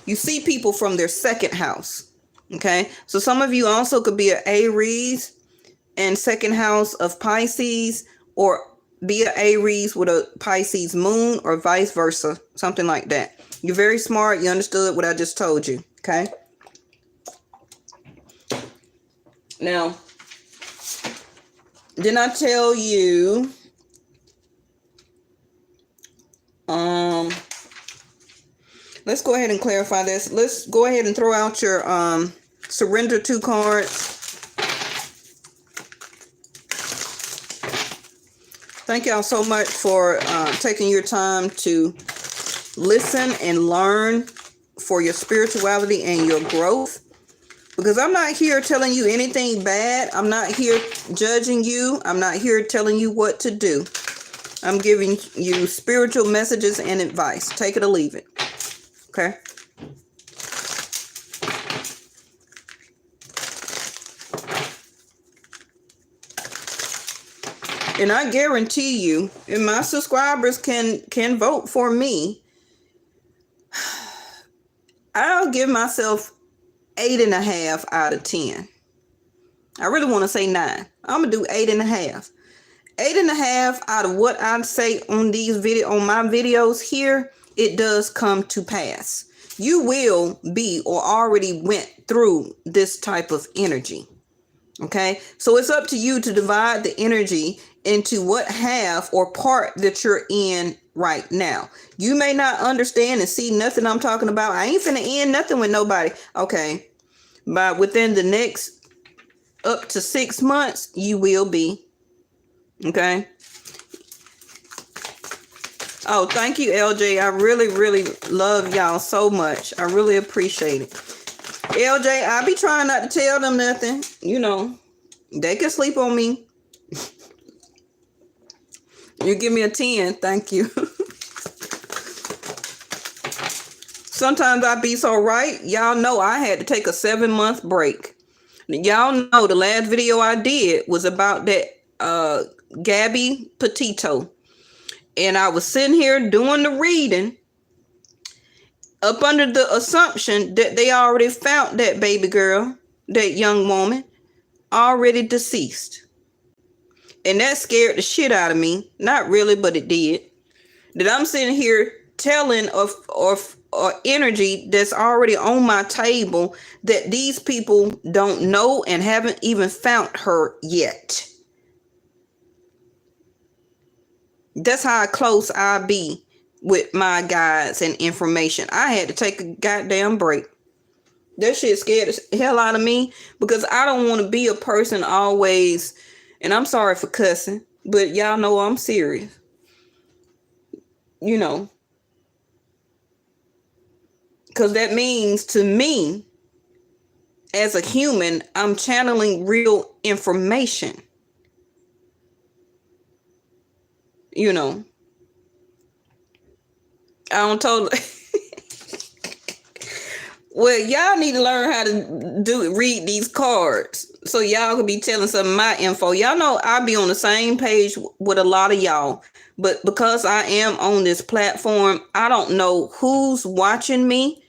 You see people from their 2nd house. Okay. So some of you also could be an Aries and 2nd house of Pisces, or be an Aries with a Pisces moon, or vice versa, something like that. You're very smart. You understood what I just told you. Okay. Now, didn't I tell you, let's go ahead and clarify this. Let's go ahead and throw out your surrender 2 cards. Thank y'all so much for taking your time to listen and learn for your spirituality and your growth. Because I'm not here telling you anything bad. I'm not here judging you. I'm not here telling you what to do. I'm giving you spiritual messages and advice. Take it or leave it. Okay? And I guarantee you, and my subscribers can vote for me, I'll give myself 8.5 out of 10. I really want to say 9. I'm gonna do 8.5. 8.5 out of what I say on my videos here, it does come to pass. You will be or already went through this type of energy. Okay, so it's up to you to divide the energy into what half or part that you're in right now. You may not understand and see nothing I'm talking about. I ain't finna end nothing with nobody. Okay, but within the next up to 6 months, you will be. Okay. Oh, thank you, LJ. I really, really love y'all so much. I really appreciate it. LJ, I be trying not to tell them nothing. You know, they can sleep on me. You give me a 10. Thank you. Sometimes I be so right. Y'all know I had to take a 7-month break. Y'all know the last video I did was about that Gabby Petito. And I was sitting here doing the reading up under the assumption that they already found that baby girl, that young woman, already deceased. And that scared the shit out of me. Not really, but it did. That I'm sitting here telling of energy that's already on my table that these people don't know and haven't even found her yet. That's how close I be with my guides and information. I had to take a goddamn break. That shit scared the hell out of me because I don't want to be a person always, and I'm sorry for cussing, but y'all know I'm serious. You know, because that means to me, as a human, I'm channeling real information. You know, I don't totally. Well, y'all need to learn how to read these cards so y'all can be telling some of my info. Y'all know I'll be on the same page with a lot of y'all, but because I am on this platform, I don't know who's watching me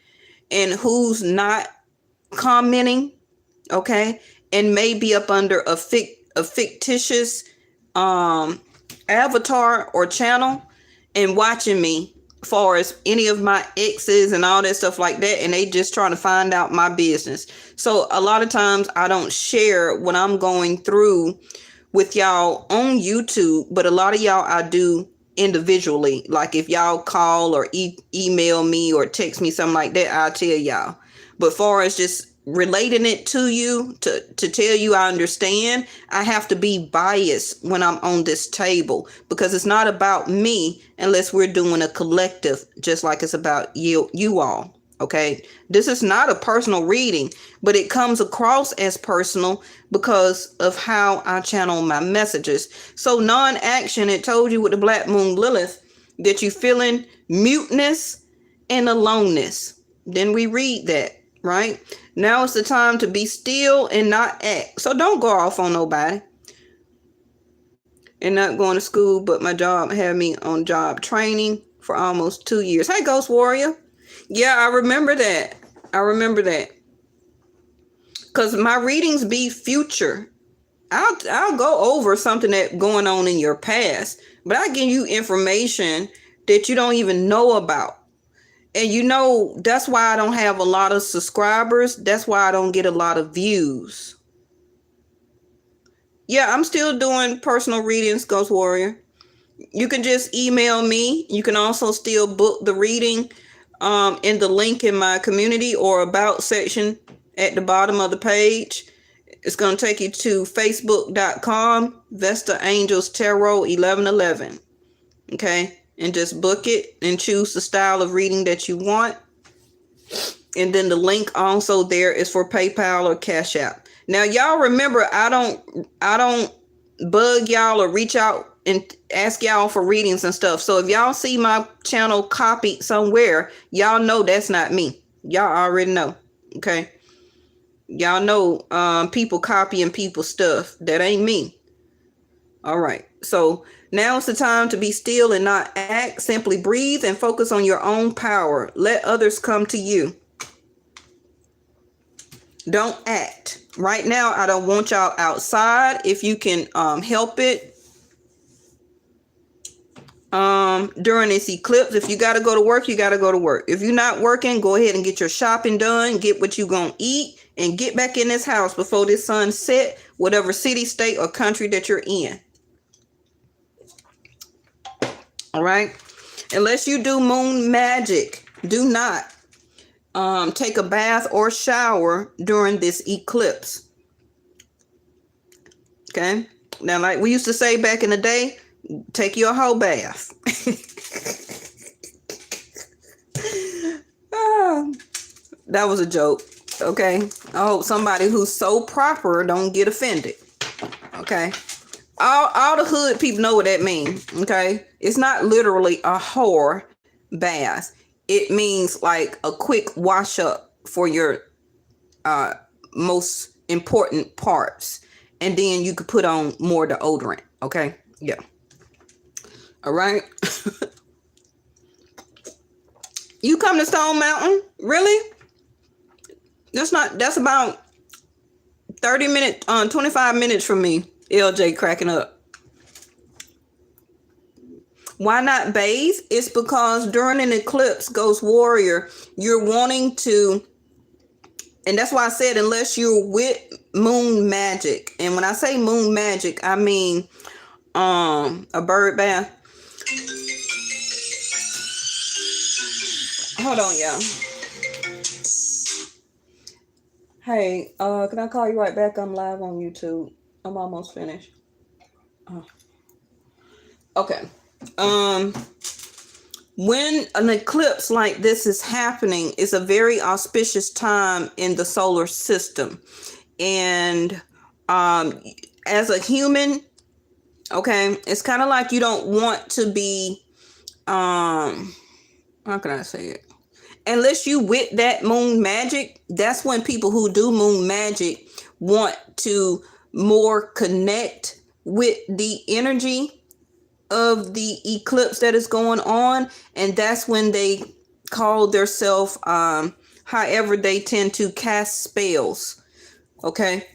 and who's not commenting. Okay, and may be up under a fictitious avatar or channel and watching me far as any of my exes and all that stuff like that, and they just trying to find out my business. So a lot of times I don't share what I'm going through with y'all on YouTube, but a lot of y'all I do individually. Like if y'all call or email me or text me something like that, I'll tell y'all. But far as just relating it to you to tell you I understand, I have to be biased when I'm on this table because it's not about me unless we're doing a collective, just like it's about you all. Okay, this is not a personal reading, but it comes across as personal because of how I channel my messages. So non-action, it told you with the Black Moon Lilith that you're feeling muteness and aloneness. Then we read that, right? Now it's the time to be still and not act. So don't go off on nobody. And not going to school, but my job had me on job training for almost 2 years. Hey, Ghost Warrior. Yeah, I remember that. Because my readings be future. I'll go over something that's going on in your past, but I give you information that you don't even know about. And you know, that's why I don't have a lot of subscribers. That's why I don't get a lot of views. Yeah, I'm still doing personal readings, Ghost Warrior. You can just email me. You can also still book the reading in the link in my community or about section at the bottom of the page. It's going to take you to facebook.com, Vestaangelstarot 1111. Okay. And just book it and choose the style of reading that you want. And then the link also there is for PayPal or Cash App. Now, y'all remember, I don't bug y'all or reach out and ask y'all for readings and stuff. So if y'all see my channel copied somewhere, y'all know that's not me. Y'all already know. Okay. Y'all know people copying people's stuff. That ain't me. All right. So now is the time to be still and not act. Simply breathe and focus on your own power. Let others come to you. Don't act. Right now, I don't want y'all outside. If you can help it during this eclipse. If you got to go to work, you got to go to work. If you're not working, go ahead and get your shopping done. Get what you're going to eat. And get back in this house before this sun set. Whatever city, state, or country that you're in. All right. Unless you do moon magic, do not take a bath or shower during this eclipse. Okay. Now, like we used to say back in the day, take your whole bath. That was a joke. Okay. I hope somebody who's so proper don't get offended. Okay. All the hood people know what that means. Okay. It's not literally a whore bath. It means like a quick wash up for your most important parts. And then you could put on more deodorant. Okay. Yeah. All right. You come to Stone Mountain? Really? That's about 30 minutes, 25 minutes from me. LJ cracking up. Why not bathe? It's because during an eclipse, Ghost Warrior, you're wanting to, and that's why I said unless you're with moon magic. And when I say moon magic, I mean a bird bath. Hold on, y'all. Hey, can I call you right back? I'm live on YouTube. I'm almost finished. Okay. When an eclipse like this is happening, it's a very auspicious time in the solar system. And as a human, okay, it's kind of like you don't want to be, how can I say it? Unless you with that moon magic, that's when people who do moon magic want to more connect with the energy of the eclipse that is going on. And that's when they call themselves, however they tend to cast spells. Okay.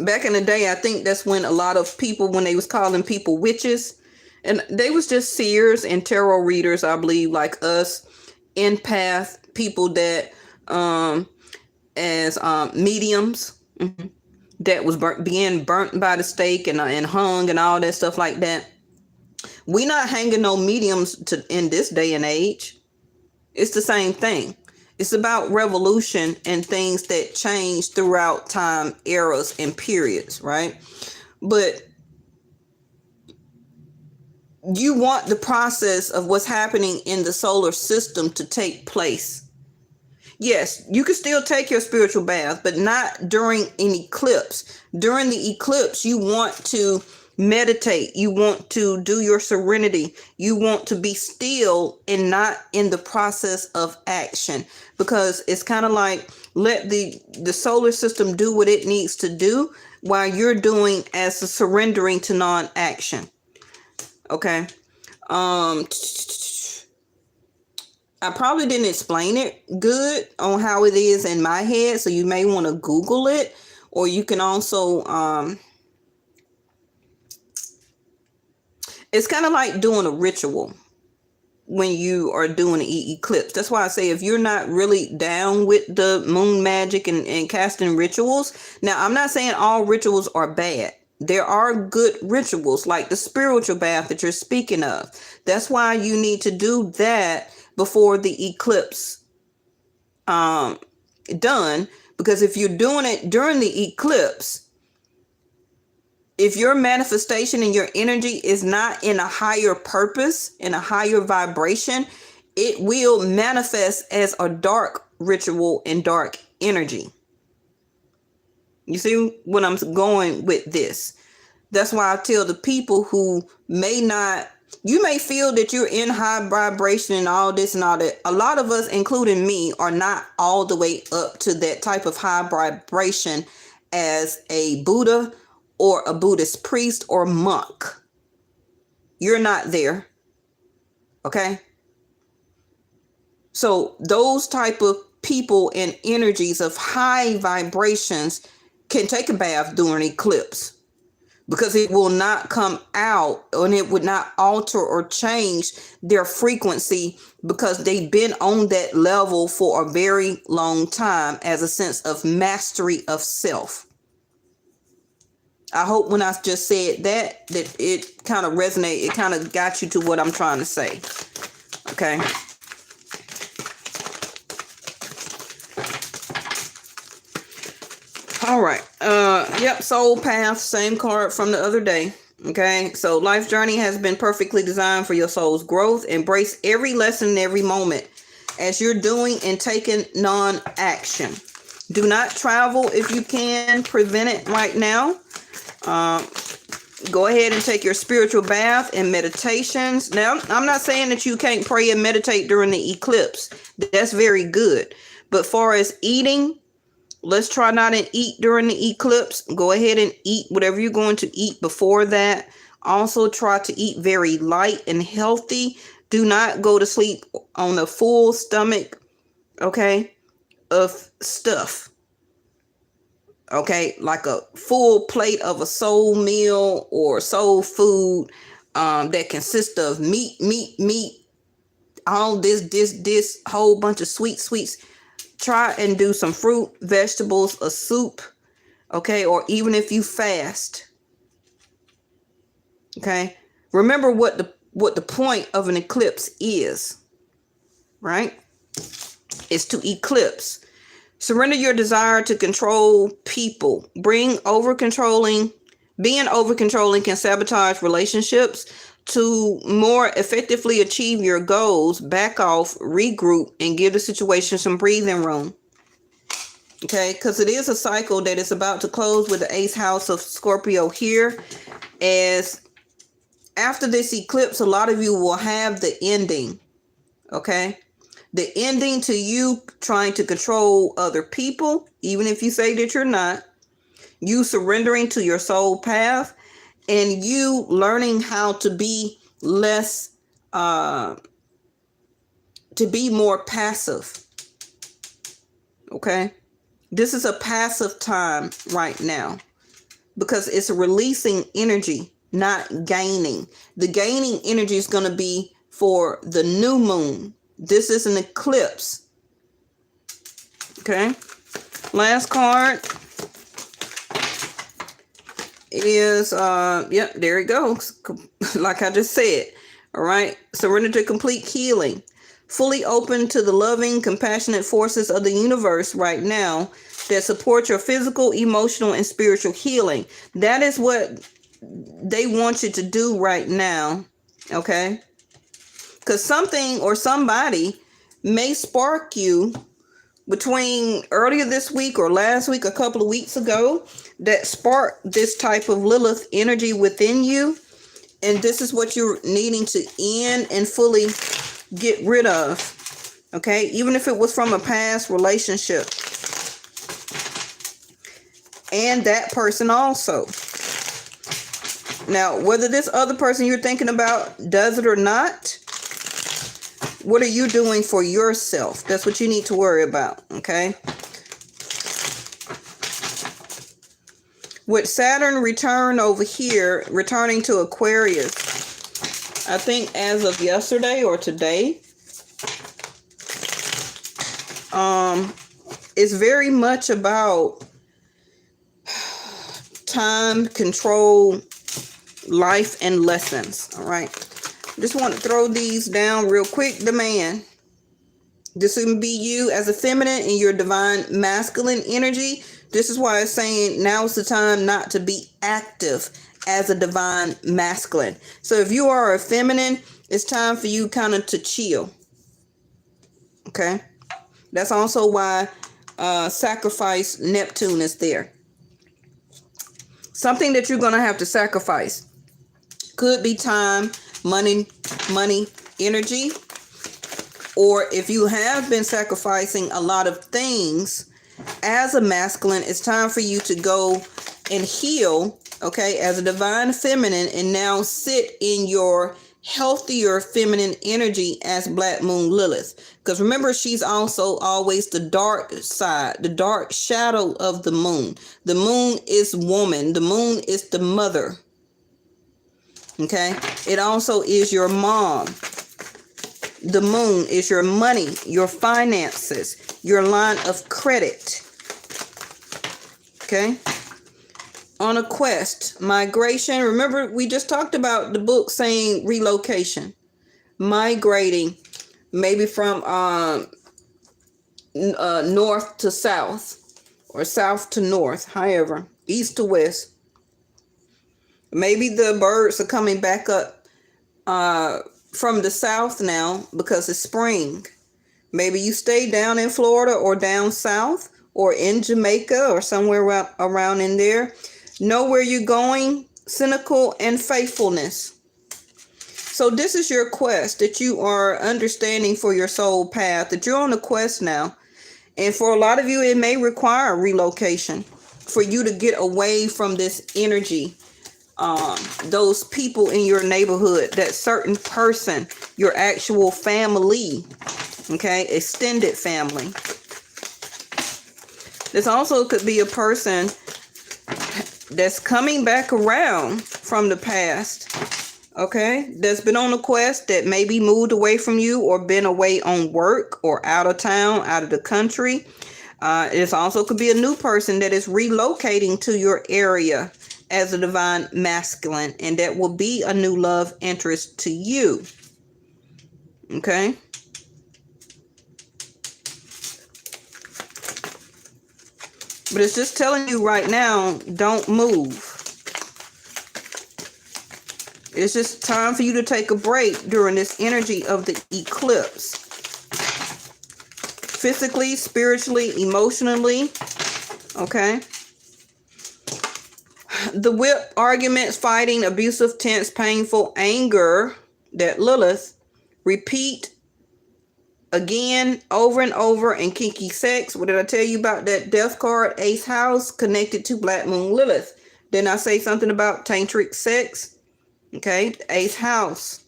Back in the day, I think that's when a lot of people, when they was calling people witches, and they was just seers and tarot readers, I believe, like us, empath, people that as mediums, that was being burnt by the stake and hung and all that stuff like that. We not hanging no mediums in this day and age. It's the same thing. It's about revolution and things that change throughout time, eras, and periods, right? But you want the process of what's happening in the solar system to take place. Yes, you can still take your spiritual bath, but not during an eclipse. During the eclipse, you want to meditate. You want to do your serenity. You want to be still and not in the process of action, because it's kind of like let the solar system do what it needs to do while you're doing as a surrendering to non-action. Okay. I probably didn't explain it good on how it is in my head, so you may want to Google it, or you can also it's kind of like doing a ritual when you are doing an eclipse. That's why I say if you're not really down with the moon magic and casting rituals. Now, I'm not saying all rituals are bad. There are good rituals like the spiritual bath that you're speaking of. That's why you need to do that before the eclipse done, because if you're doing it during the eclipse, if your manifestation and your energy is not in a higher purpose, in a higher vibration, it will manifest as a dark ritual and dark energy. You see what I'm going with this? That's why I tell the people who may not, you may feel that you're in high vibration and all this and all that. A lot of us, including me, are not all the way up to that type of high vibration as a Buddha or a Buddhist priest or monk. You're not there. Okay? So those type of people and energies of high vibrations can take a bath during eclipse, because it will not come out and it would not alter or change their frequency, because they've been on that level for a very long time as a sense of mastery of self. I hope when I just said that it kind of resonated. It kind of got you to what I'm trying to say. Okay. All right. Yep. Soul Path, same card from the other day. Okay. So life journey has been perfectly designed for your soul's growth. Embrace every lesson in every moment as you're doing and taking non-action. Do not travel if you can. Prevent it right now. Go ahead and take your spiritual bath and meditations. Now, I'm not saying that you can't pray and meditate during the eclipse. That's very good. But far as eating, let's try not to eat during the eclipse. Go ahead and eat whatever you're going to eat before that. Also try to eat very light and healthy. Do not go to sleep on a full stomach, okay, of stuff. Okay, like a full plate of a soul meal or soul food that consists of meat, all this whole bunch of sweets. Try and do some fruit, vegetables, a soup, okay, or even if you fast. Okay, remember what the point of an eclipse is, right? It's to eclipse. Surrender your desire to control people. Being over-controlling can sabotage relationships. To more effectively achieve your goals, back off, regroup, and give the situation some breathing room. Okay, because it is a cycle that is about to close with the 8th house of Scorpio here. As after this eclipse, a lot of you will have the ending. Okay, the ending to you trying to control other people, even if you say that you're not. You surrendering to your soul path, and you learning how to be less, to be more passive. Okay, this is a passive time right now, because it's releasing energy, not gaining. The gaining energy is going to be for the new moon. This is an eclipse. Okay. Last card is, yep, there it goes. Like I just said. All right. Surrender to complete healing. Fully open to the loving, compassionate forces of the universe right now that support your physical, emotional, and spiritual healing. That is what they want you to do right now. Okay. Because something or somebody may spark you between earlier this week or last week, a couple of weeks ago, that sparked this type of Lilith energy within you. And this is what you're needing to end and fully get rid of. Okay? Even if it was from a past relationship. And that person also. Now, whether this other person you're thinking about does it or not, what are you doing for yourself? That's what you need to worry about, okay? With Saturn return over here, returning to Aquarius, I think as of yesterday or today, it's very much about time, control, life, and lessons, all right? Just want to throw these down real quick. Demand. This would be you as a feminine in your divine masculine energy. This is why it's saying now is the time not to be active as a divine masculine. So if you are a feminine, it's time for you kind of to chill. Okay. That's also why sacrifice Neptune is there. Something that you're going to have to sacrifice. Could be time, money, energy. Or if you have been sacrificing a lot of things as a masculine, it's time for you to go and heal okay, as a divine feminine, and now sit in your healthier feminine energy as Black Moon Lilith. Because remember, she's also always the dark side, the dark shadow of the moon. The moon is woman. The moon is the mother. Okay, it also is your mom. The moon is your money, your finances, your line of credit. Okay. On a quest, migration. Remember, we just talked about the book saying relocation, migrating, maybe from north to south, or south to north, however, east to west. Maybe the birds are coming back up from the south now because it's spring. Maybe you stay down in Florida or down south or in Jamaica or somewhere around in there. Know where you're going, cynical and faithfulness. So this is your quest that you are understanding for your soul path, that you're on a quest now. And for a lot of you, it may require relocation for you to get away from this energy. Those people in your neighborhood, that certain person, your actual family, okay, extended family. This also could be a person that's coming back around from the past, okay, that's been on a quest, that maybe moved away from you or been away on work or out of town, out of the country. It also could be a new person that is relocating to your area as a divine masculine, and that will be a new love interest to you. Okay. But it's just telling you right now, don't move. It's just time for you to take a break during this energy of the eclipse. Physically, spiritually, emotionally. Okay. The whip, arguments, fighting, abusive, tense, painful, anger, that Lilith, repeat again, over and over, and kinky sex. What did I tell you about that death card, Ace House, connected to Black Moon Lilith? Didn't I say something about tantric sex? Okay, Ace House.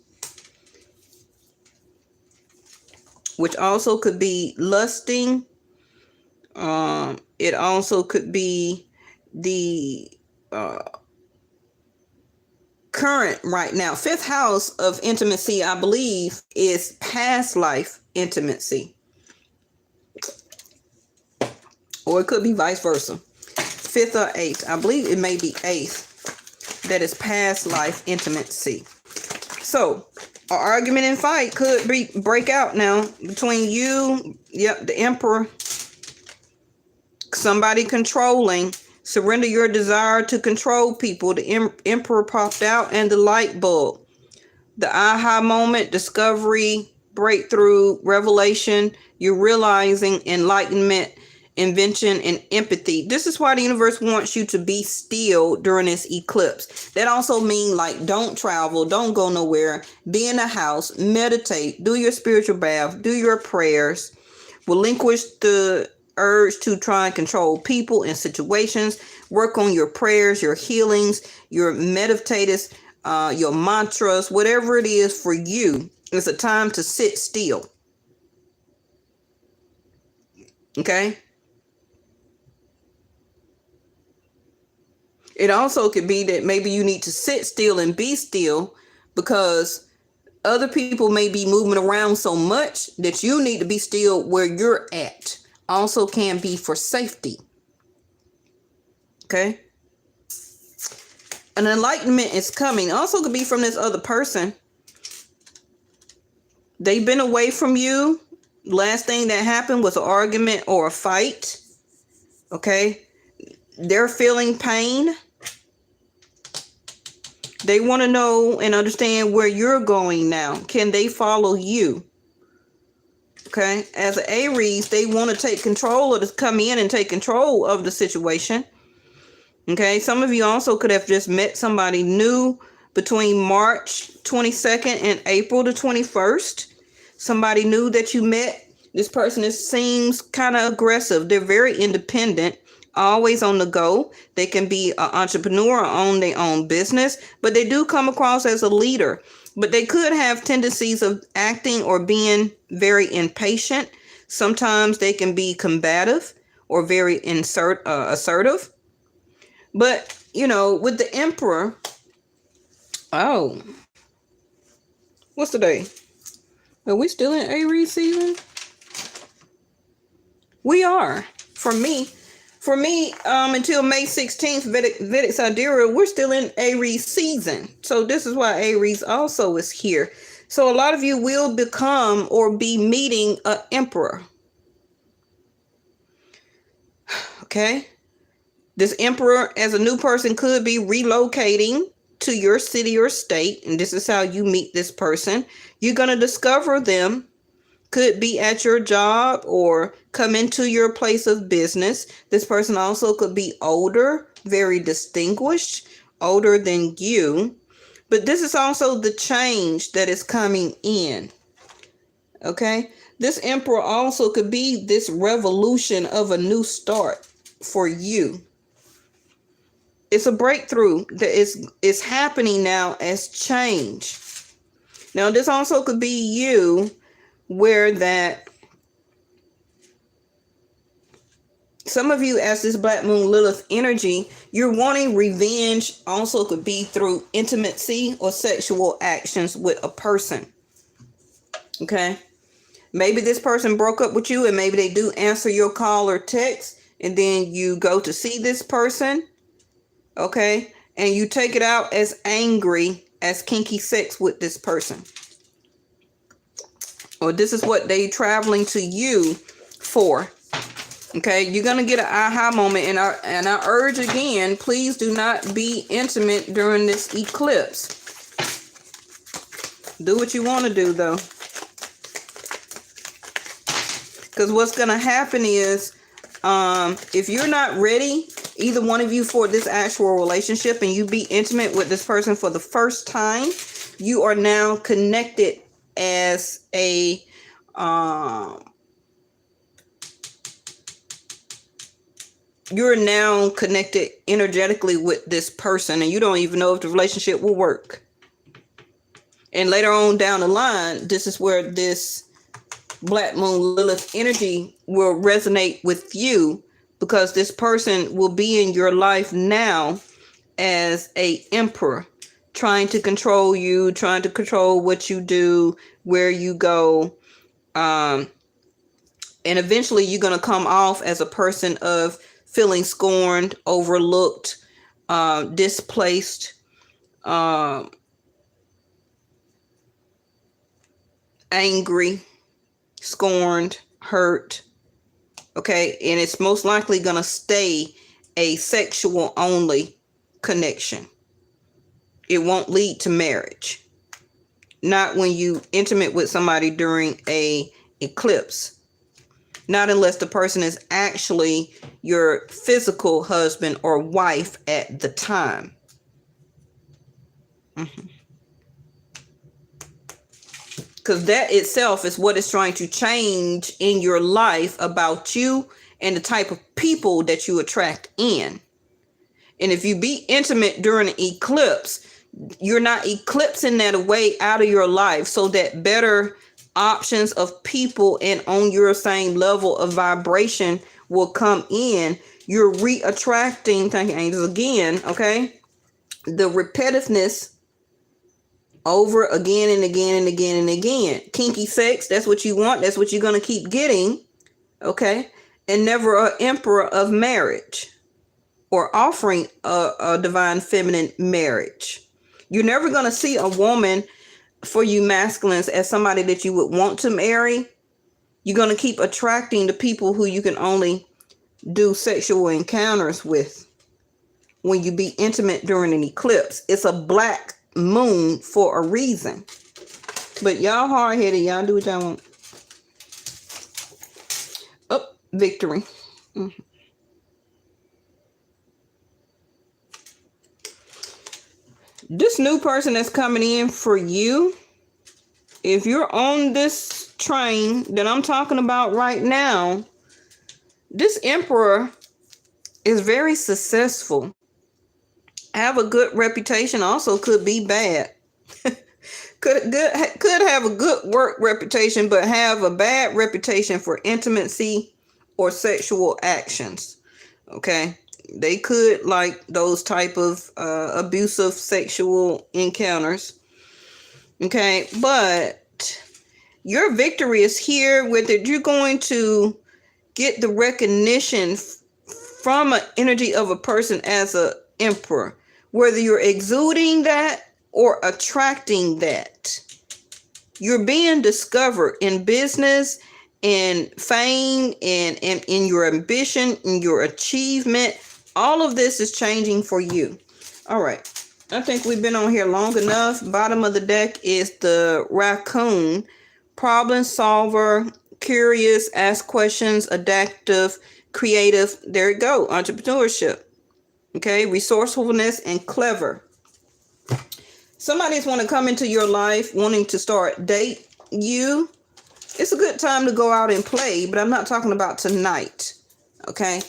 Which also could be lusting. It also could be the current right now. Fifth house of intimacy, I believe, is past life intimacy. Or it could be vice versa. Fifth or eighth. I believe it may be eighth. That is past life intimacy. So, an argument and fight could break out now between you, the Emperor, somebody controlling. Surrender your desire to control people. The Emperor popped out, and the light bulb. The aha moment, discovery, breakthrough, revelation. You're realizing enlightenment, invention, and empathy. This is why the universe wants you to be still during this eclipse. That also means, like, don't travel, don't go nowhere, be in the house, meditate, do your spiritual bath, do your prayers, relinquish the urge to try and control people and situations, work on your prayers, your healings, your meditative, your mantras, whatever it is for you. It's a time to sit still. Okay. It also could be that maybe you need to sit still and be still because other people may be moving around so much that you need to be still where you're at. Also can be for safety. Okay. An enlightenment is coming. Also could be from this other person. They've been away from you. Last thing that happened was an argument or a fight. Okay. They're feeling pain. They want to know and understand where you're going now. Can they follow you? Okay. As an Aries, they want to take control of this, come in and take control of the situation. Okay. Some of you also could have just met somebody new between March 22nd and April the 21st. Somebody new that you met. This person seems kind of aggressive. They're very independent. always on the go. They can be an entrepreneur or own their own business, but they do come across as a leader. But they could have tendencies of acting or being very impatient. Sometimes they can be combative or very assertive. But, you know, with the Emperor, oh, what's the day? Are we still in Aries season? We are. For me, until May 16th, Vedic Sidereal, we're still in Aries season. So this is why Aries also is here. So a lot of you will become or be meeting an emperor. Okay. This emperor, as a new person, could be relocating to your city or state. And this is how you meet this person. You're going to discover them. Could be at your job or come into your place of business. This person also could be older, very distinguished, older than you. But this is also the change that is coming in. Okay? This emperor also could be this revolution of a new start for you. It's a breakthrough that is happening now as change. Now, this also could be you, where that some of you, as this Black Moon Lilith energy, you're wanting revenge. Also could be through intimacy or sexual actions with a person. Okay. Maybe this person broke up with you and maybe they do answer your call or text, and then you go to see this person. Okay. And you take it out as angry, as kinky sex with this person. Or this is what they traveling to you for. Okay, you're gonna get an aha moment, and I urge again, please do not be intimate during this eclipse. Do what you want to do though, because what's gonna happen is, if you're not ready, either one of you, for this actual relationship, and you be intimate with this person for the first time, you are now connected as a you're now connected energetically with this person, and you don't even know if the relationship will work. And later on down the line, this is where this Black Moon Lilith energy will resonate with you, because this person will be in your life now as a emperor, trying to control you, trying to control what you do, where you go. And eventually you're going to come off as a person of feeling scorned, overlooked, displaced, angry, scorned, hurt. Okay. And it's most likely going to stay a sexual only connection. It won't lead to marriage. Not when you intimate with somebody during a eclipse. Not unless the person is actually your physical husband or wife at the time. Because that itself is what is trying to change in your life about you and the type of people that you attract in. And if you be intimate during an eclipse, you're not eclipsing that away out of your life, so that better options of people and on your same level of vibration will come in. You're re-attracting, thank you, angels, again, okay? The repetitiveness over again and again and again and again. Kinky sex, that's what you want. That's what you're going to keep getting, okay? And never an emperor of marriage or offering a divine feminine marriage. You're never going to see a woman, for you masculines, as somebody that you would want to marry. You're going to keep attracting the people who you can only do sexual encounters with when you be intimate during an eclipse. It's a black moon for a reason. But y'all hard-headed. Y'all do what y'all want. Oh, victory. This new person that's coming in for you, if you're on this train that I'm talking about right now, this emperor is very successful. Have a good reputation, also could be bad. could have a good work reputation, but have a bad reputation for intimacy or sexual actions. Okay, they could like those type of abusive sexual encounters. Okay, but your victory is here with it. You're going to get the recognition from an energy of a person as a emperor, whether you're exuding that or attracting that. You're being discovered in business, in fame, and in your ambition, in your achievement. All of this is changing for you. All right. I think we've been on here long enough. Bottom of the deck is the raccoon. Problem solver, curious, ask questions, adaptive, creative. There you go. Entrepreneurship. Okay. Resourcefulness and clever. Somebody's want to come into your life wanting to start date you. It's a good time to go out and play, but I'm not talking about tonight. Okay.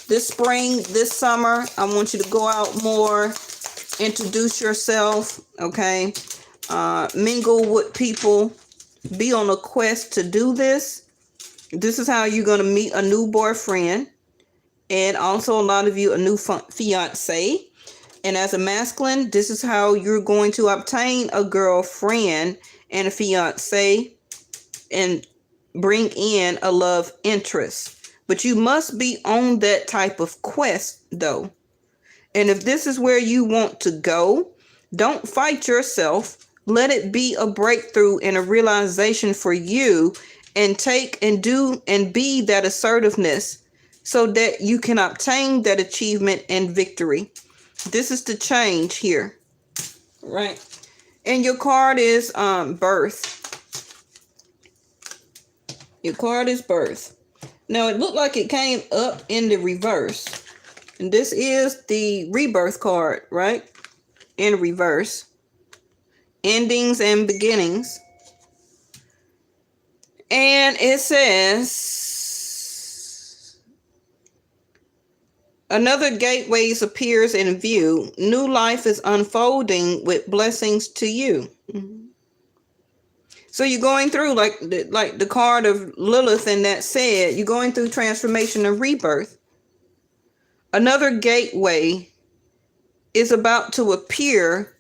This spring, this summer, I want you to go out more, introduce yourself. Okay. Mingle with people, be on a quest to do this. This is how you're going to meet a new boyfriend, and also a lot of you a new fiance. And as a masculine, this is how you're going to obtain a girlfriend and a fiance and bring in a love interest. But you must be on that type of quest, though. And if this is where you want to go, don't fight yourself. Let it be a breakthrough and a realization for you, and take and do and be that assertiveness so that you can obtain that achievement and victory. This is the change here, right? And your card is birth. Your card is birth. Now, it looked like it came up in the reverse. And this is the rebirth card, right? In reverse. Endings and beginnings. And it says, another gateway appears in view. New life is unfolding with blessings to you. Mm-hmm. So you're going through like the card of Lilith, and that said, you're going through transformation and rebirth. Another gateway is about to appear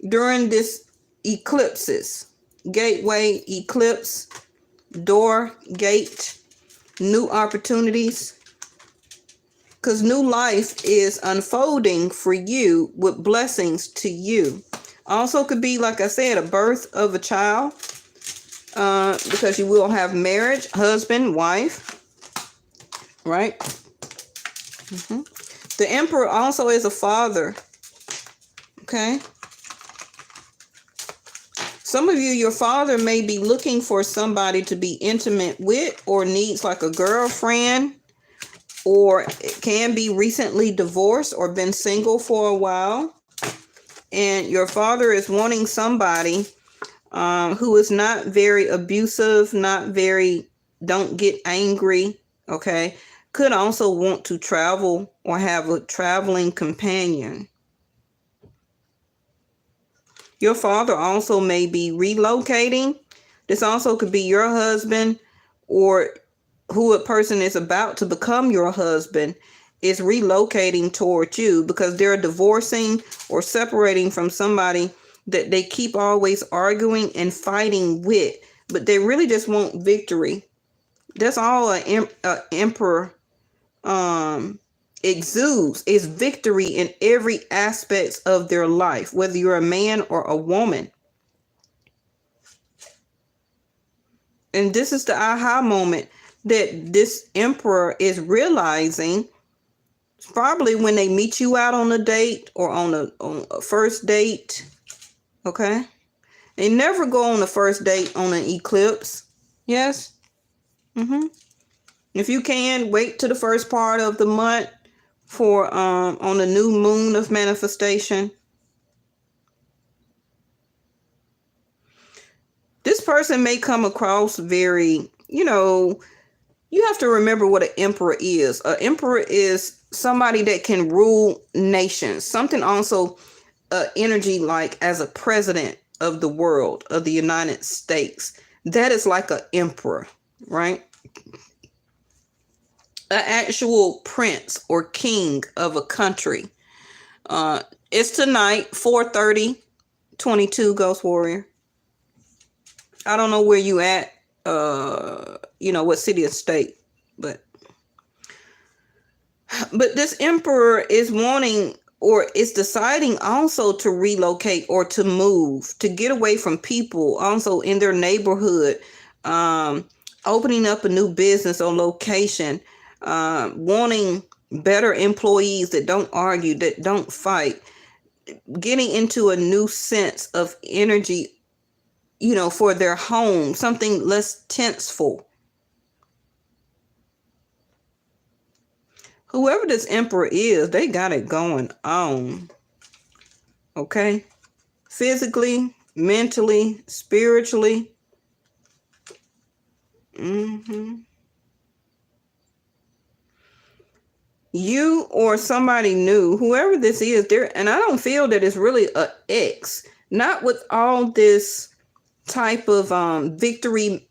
during this eclipses. Gateway, eclipse, door, gate, new opportunities. Because new life is unfolding for you with blessings to you. Also could be, like I said, a birth of a child. Because you will have marriage, husband, wife. Right? Mm-hmm. The emperor also is a father. Okay? Some of you, your father may be looking for somebody to be intimate with, or needs like a girlfriend, or it can be recently divorced or been single for a while. And your father is wanting somebody who is not very abusive, don't get angry, okay? Could also want to travel or have a traveling companion. Your father also may be relocating. This also could be your husband, or who a person is about to become your husband is relocating towards you because they're divorcing or separating from somebody that they keep always arguing and fighting with, but they really just want victory. That's all an emperor exudes, is victory in every aspect of their life, whether you're a man or a woman. And this is the aha moment that this emperor is realizing. Probably when they meet you out on a date or on a first date. Okay? They never go on a first date on an eclipse. Yes? Mm-hmm. If you can, wait to the first part of the month for on the new moon of manifestation. This person may come across very, you have to remember what an emperor is. An emperor is somebody that can rule nations. Something also energy like as a president of the world, of the United States. That is like an emperor, right? An actual prince or king of a country. It's tonight, 4:30, 22, Ghost Warrior. I don't know where you at, what city or state, but this emperor is wanting or is deciding also to relocate or to move, to get away from people also in their neighborhood, opening up a new business or location, wanting better employees that don't argue, that don't fight, getting into a new sense of energy, for their home, something less tenseful. Whoever this emperor is, they got it going on. Okay? Physically, mentally, spiritually. You or somebody new, whoever this is, there, and I don't feel that it's really an ex. Not with all this type of victory,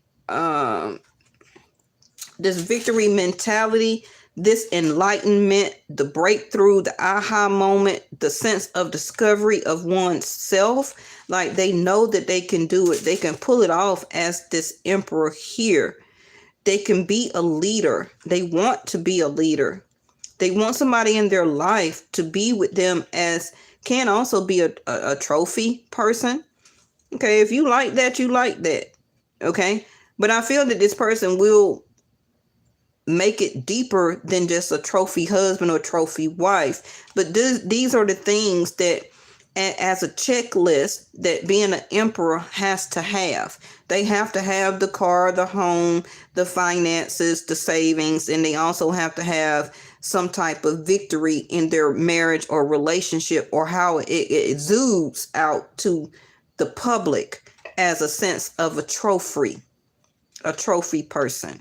this victory mentality, this enlightenment, the breakthrough, the aha moment, the sense of discovery of one's self. Like they know that they can do it. They can pull it off as this emperor here. They can be a leader. They want to be a leader. They want somebody in their life to be with them, as can also be a trophy person. Okay, if you like that, you like that. Okay, but I feel that this person will make it deeper than just a trophy husband or trophy wife. But these are the things that, as a checklist, that being an emperor has to have. They have to have the car, the home, the finances, the savings, and they also have to have some type of victory in their marriage or relationship, or how it exudes out to the public as a sense of a trophy person.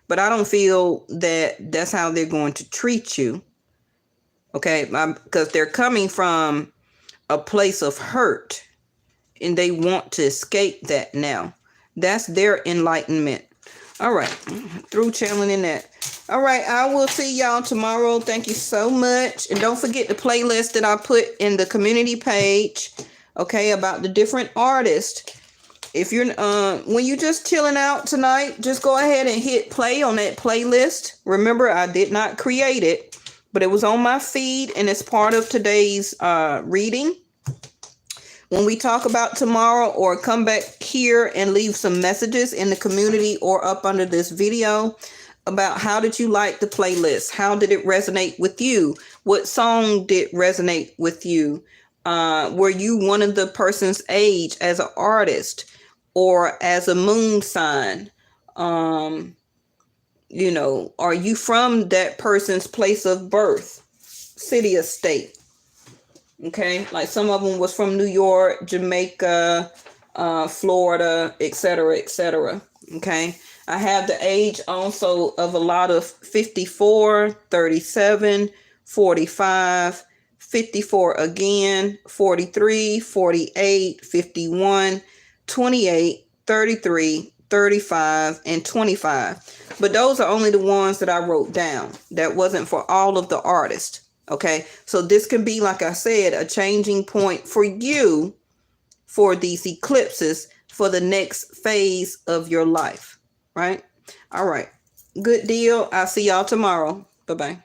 But I don't feel that that's how they're going to treat you. Okay, because they're coming from a place of hurt and they want to escape that now. That's their enlightenment. All right, through channeling that. All right, I will see y'all tomorrow. Thank you so much. And don't forget the playlist that I put in the community page, okay, about the different artists. If you're when you're just chilling out tonight, just go ahead and hit play on that playlist. Remember, I did not create it, but it was on my feed and it's part of today's reading. When we talk about tomorrow, or come back here and leave some messages in the community or up under this video about how did you like the playlist? How did it resonate with you? What song did resonate with you? Were you one of the person's age as an artist or as a moon sign? Are you from that person's place of birth, city or state? Okay, like some of them was from New York, Jamaica, Florida, etc., etc. Okay, I have the age also of a lot of 54, 37, 45, 54 again, 43, 48, 51, 28, 33, 35, and 25. But those are only the ones that I wrote down. That wasn't for all of the artists. Okay, so this can be, like I said, a changing point for you for these eclipses for the next phase of your life, right? All right, good deal. I'll see y'all tomorrow. Bye-bye.